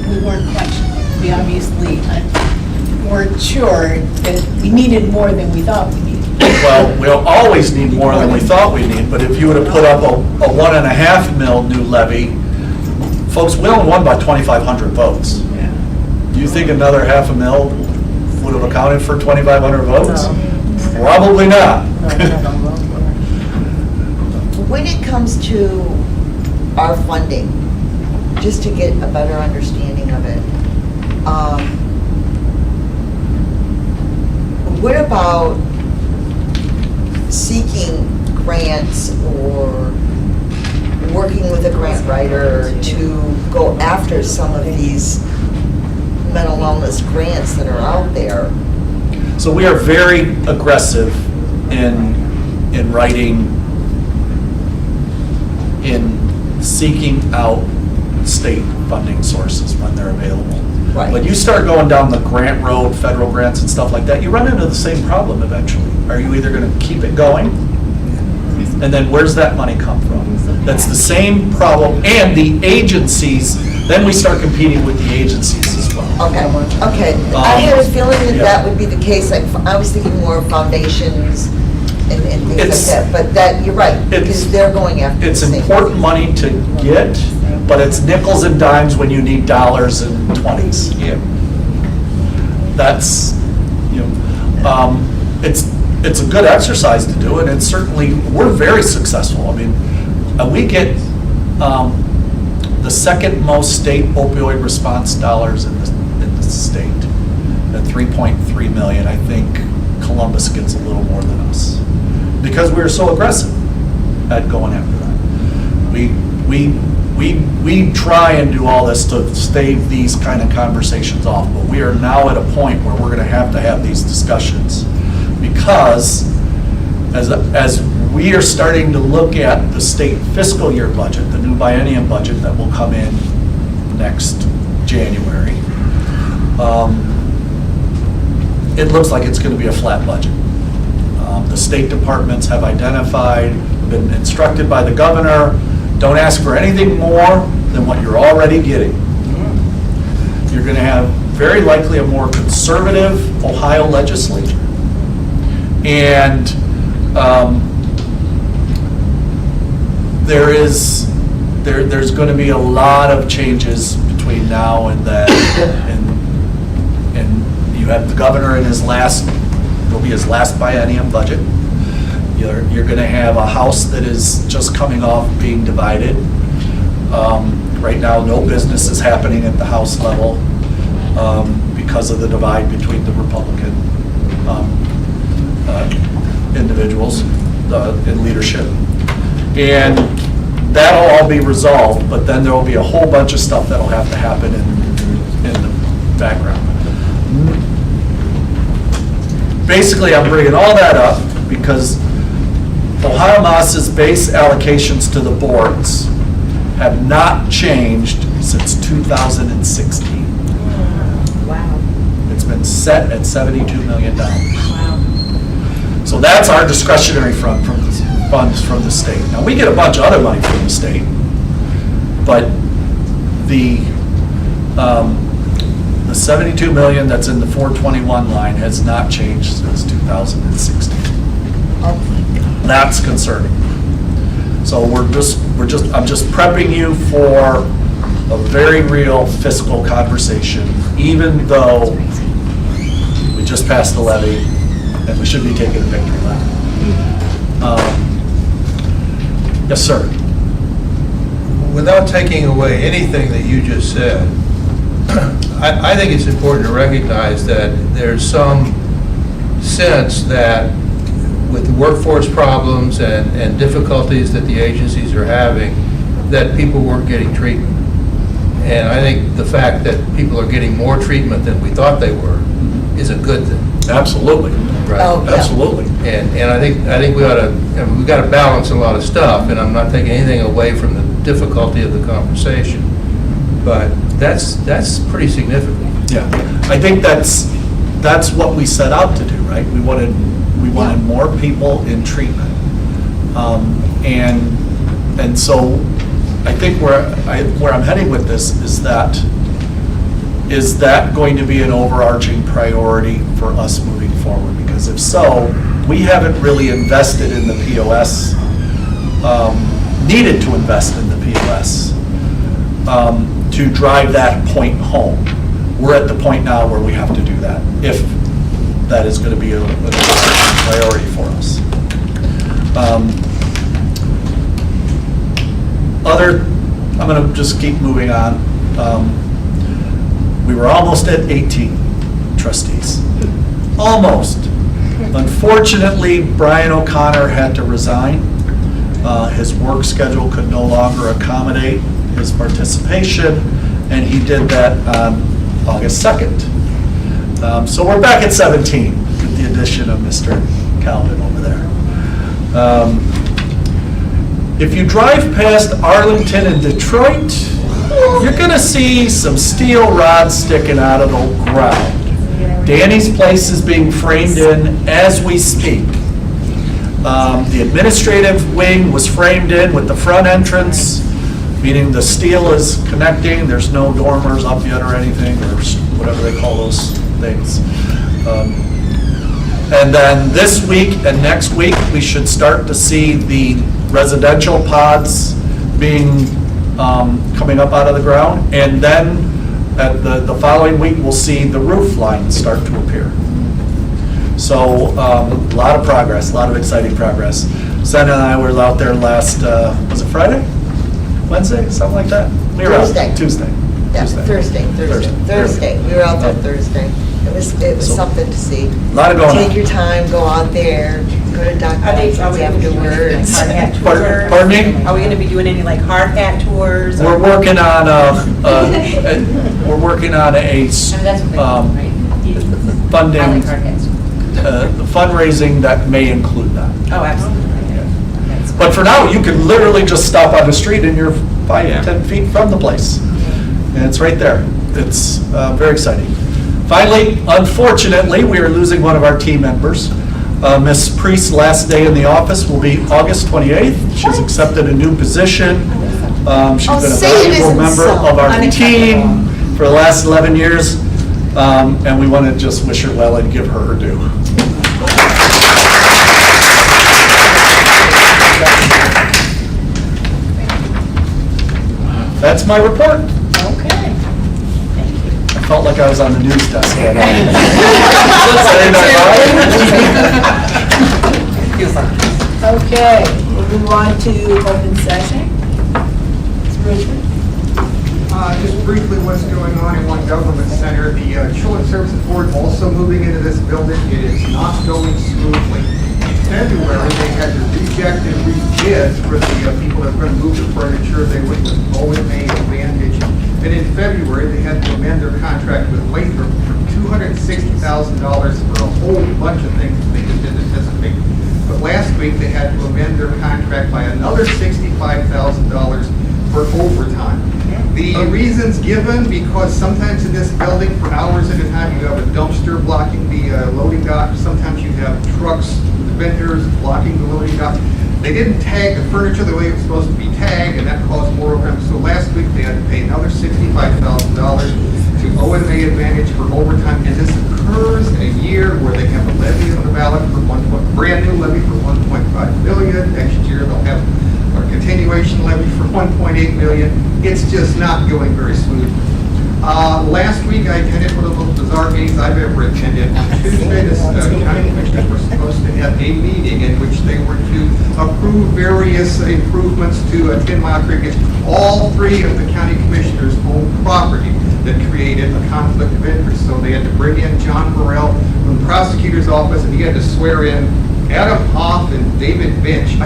We weren't quite, we obviously weren't sure that we needed more than we thought we needed. Well, we'll always need more than we thought we need, but if you would have put up a 1.5 mil new levy, folks, we only won by 2,500 votes. Yeah. Do you think another $0.5 mil would have accounted for 2,500 votes? No. Probably not. When it comes to our funding, just to get a better understanding of it, what about seeking grants or working with a grant writer to go after some of these mental wellness grants that are out there? So we are very aggressive in writing, in seeking out state funding sources when they're available. Right. When you start going down the grant road, federal grants and stuff like that, you run into the same problem eventually. Are you either going to keep it going? And then where's that money come from? That's the same problem. And the agencies, then we start competing with the agencies as well. Okay. I had a feeling that would be the case. Like, I was thinking more of foundations and things like that. But that, you're right, because they're going after It's the same important money to get, but it's nickels and dimes when you need dollars and 20s. Yeah. That's, it's a good exercise to do, and it's certainly, we're very successful. I mean, we get the second most state opioid response dollars in the state at 3.3 million. I think Columbus gets a little more than us because we're so aggressive at going after that. We try and do all this to stave these kind of conversations off, but we are now at a point where we're going to have these discussions because as we are starting to look at the state fiscal year budget, the new biennium budget that will come in next January. It looks like it's going to be a flat budget. The state departments have identified, been instructed by the governor, don't ask for anything more than what you're already getting. You're going to have very likely a more conservative Ohio legislature. And there's going to be a lot of changes between now and then. And you have the governor in his last, it'll be his last biennium budget. You're going to have a House that is just coming off being divided. Right now, no business is happening at the House level because of the divide between the Republican individuals in leadership. And that'll all be resolved, but then there will be a whole bunch of stuff that'll have to happen in the background. Basically, I'm bringing all that up because Ohio Maas's base allocations to the boards have not changed since 2016. Wow. It's been set at $72 million. Wow. So that's our discretionary funds from the state. Now, we get a bunch of other money from the state, but the 72 million that's in the 421 line has not changed since 2016. That's concerning. So I'm just prepping you for a very real fiscal conversation, even though we just passed the levy and we should be taking a victory lap. Yes, sir. Without taking away anything that you just said, I think it's important to recognize that there's some sense that with the workforce problems and difficulties that the agencies are having, that people weren't getting treatment. And I think the fact that people are getting more treatment than we thought they were is a good thing. Absolutely. Right. Oh, yeah. Absolutely. And I think we ought to, I mean, we got to balance a lot of stuff, and I'm not taking anything away from the difficulty of the conversation, but that's pretty significant. Yeah, I think that's what we set out to do, right? We wanted more people in treatment, and so I think where I'm heading with this is that going to be an overarching priority for us moving forward? Because if so, we haven't really invested in the POS, needed to invest in the POS to drive that point home. We're at the point now where we have to do that, if that is going to be a priority for us. I'm going to just keep moving on. We were almost at 18 trustees. Almost. Unfortunately, Brian O'Connor had to resign. His work schedule could no longer accommodate his participation, and he did that on August 2nd. So we're back at 17 with the addition of Mr. Calvin over there. If you drive past Arlington and Detroit, you're going to see some steel rods sticking out of the ground. Danny's place is being framed in as we speak. The administrative wing was framed in with the front entrance, meaning the steel is connecting. There's no dormers up yet or anything, or whatever they call those things. And then this week and next week, we should start to see the residential pods being coming up out of the ground, and then at the following week, we'll see the roof lines start to appear. So a lot of progress, a lot of exciting progress. Sen and I were out there last, was it Friday? Wednesday? Something like that? We were Thursday. out Tuesday. Yeah, Thursday. We were out there Thursday. It was something to see. A lot of going on. Take your time, go out there, go to Doc Hudson's afterwards. Pardon me? Are we going to be doing any like hard hat tours? We're working on a funding, the fundraising that may include that. Oh, absolutely. But for now, you can literally just stop on the street and you're 5 to 10 feet from the place. And it's right there. It's very exciting. Finally, unfortunately, we are losing one of our team members. Ms. Priest's last day in the office will be August 28th. She's accepted a new position. She's been a valuable member of our team for the last 11 years. And we want to just wish her well and give her her due. That's my report. Okay. I felt like I was on the news desk. Okay, we'll move on to open session. Mr. Richmond? Just briefly, what's going on in One Government Center. The Children's Services Board also moving into this building. It is not going smoothly. In February, they had to reject and rebid for the people that were going to move the furniture. They went with OMA Advantage. And in February, they had to amend their contract with Lathrop for $260,000 for a whole bunch of things that they just didn't anticipate. But last week, they had to amend their contract by another $65,000 for overtime. The reasons given, because sometimes in this building for hours at a time, you have a dumpster blocking the loading dock. Sometimes you have trucks, vendors blocking the loading dock. They didn't tag the furniture the way it was supposed to be tagged, and that caused more overtime. So last week, they had to pay another $65,000 to OMA Advantage for overtime, and this occurs in a year where they have a levy on the ballot for brand new levy for $1.5 billion. Next year, they'll have a continuation levy for $1.8 million. It's just not going very smoothly. Last week, I attended one of the most bizarre meetings I've ever attended. On Tuesday, the county commissioners were supposed to have a meeting in which they were to approve various improvements to 10 Mile Creek. It's all three of the county commissioners own property that created a conflict of interest. So they had to bring in John Burrell from the prosecutor's office, and he had to swear in Adam Hoff and David Bench.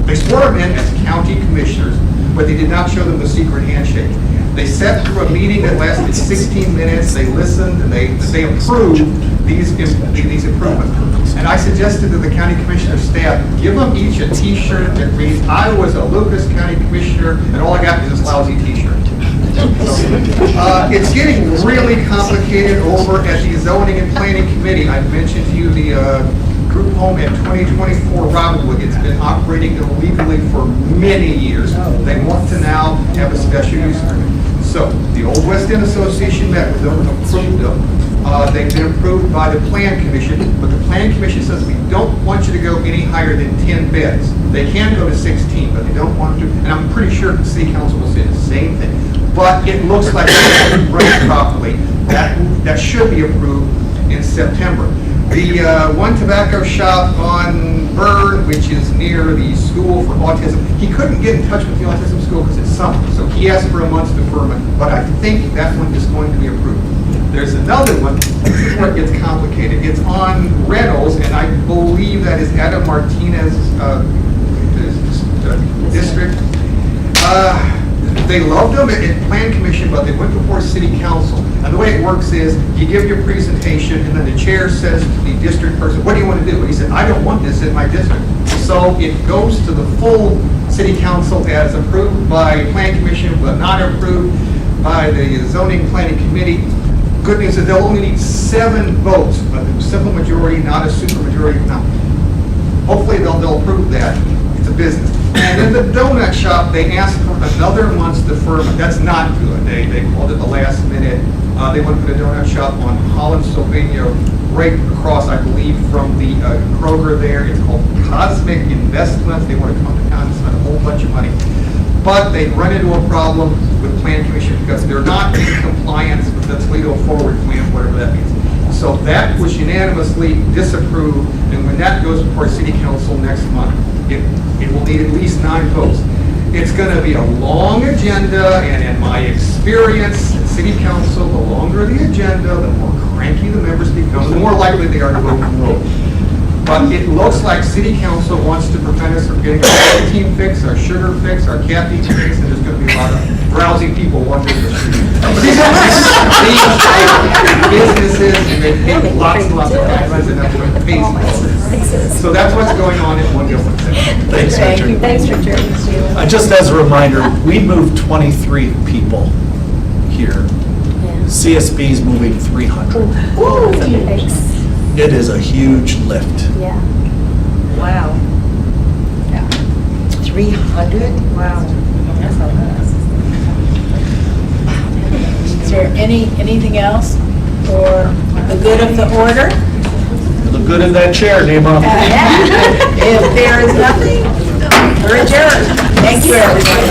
They swore them in as county commissioners, but they did not show them the secret handshake. They sat through a meeting that lasted 16 minutes. They listened and they approved these improvements. And I suggested to the county commissioner staff, give them each a T-shirt that reads, "I was a Lucas County Commissioner, and all I got is this lousy T-shirt." It's getting really complicated over at the Zoning and Planning Committee. I mentioned to you the group home at 2024 Robinwood. It's been operating illegally for many years. They want to now have a special use permit. So the Old West End Association met with them and approved them. They've been approved by the Plan Commission, but the Plan Commission says we don't want you to go any higher than 10 beds. They can go to 16, but they don't want to. And I'm pretty sure the City Council will say the same thing. But it looks like it's run properly. That should be approved in September. The one tobacco shop on Byrd, which is near the school for autism, he couldn't get in touch with the autism school because it's summer, so he asked for a month's deferment, but I think that one is going to be approved. There's another one, this is where it gets complicated. It's on Reynolds, and I believe that is Adam Martinez's district. They loved them at Plan Commission, but they went before City Council. And the way it works is, you give your presentation, and then the chair says to the district person, what do you want to do? And he said, I don't want this in my district. So it goes to the full City Council as approved by Plan Commission, but not approved by the Zoning Planning Committee. Good news is they'll only need 7 votes, but a simple majority, not a super majority. Now, hopefully they'll approve that. It's a business. And in the donut shop, they asked for another month's deferment. That's not good. They called it the last minute. They want to put a donut shop on Holland, Sylvania, right across, I believe, from the Kroger there. It's called Cosmic Investments. They want to come to town and spend a whole bunch of money. But they run into a problem with Plan Commission because they're not in compliance with the Toledo Forward Plan, whatever that means. So that was unanimously disapproved, and when that goes before City Council next month, it will need at least 9 votes. It's going to be a long agenda, and in my experience at City Council, the longer the agenda, the more cranky the members become, the more likely they are to vote no. But it looks like City Council wants to prevent us from getting our protein fix, our sugar fix, our caffeine fix, and there's going to be a lot of drowsy people wandering the street. businesses, and they pay lots and lots of taxes, and that's what pays for it. So that's what's going on at One Gilman Center. Thanks, Richard. Thanks, Richard. Just as a reminder, we moved 23 people here. CSB's moving 300. Thanks. It is a huge lift. Yeah. Wow. 300? Wow. That's a lot. Is there anything else for the good of the order? The good of that chair, Nima. If there is nothing, we're adjourned. Thank you, everybody.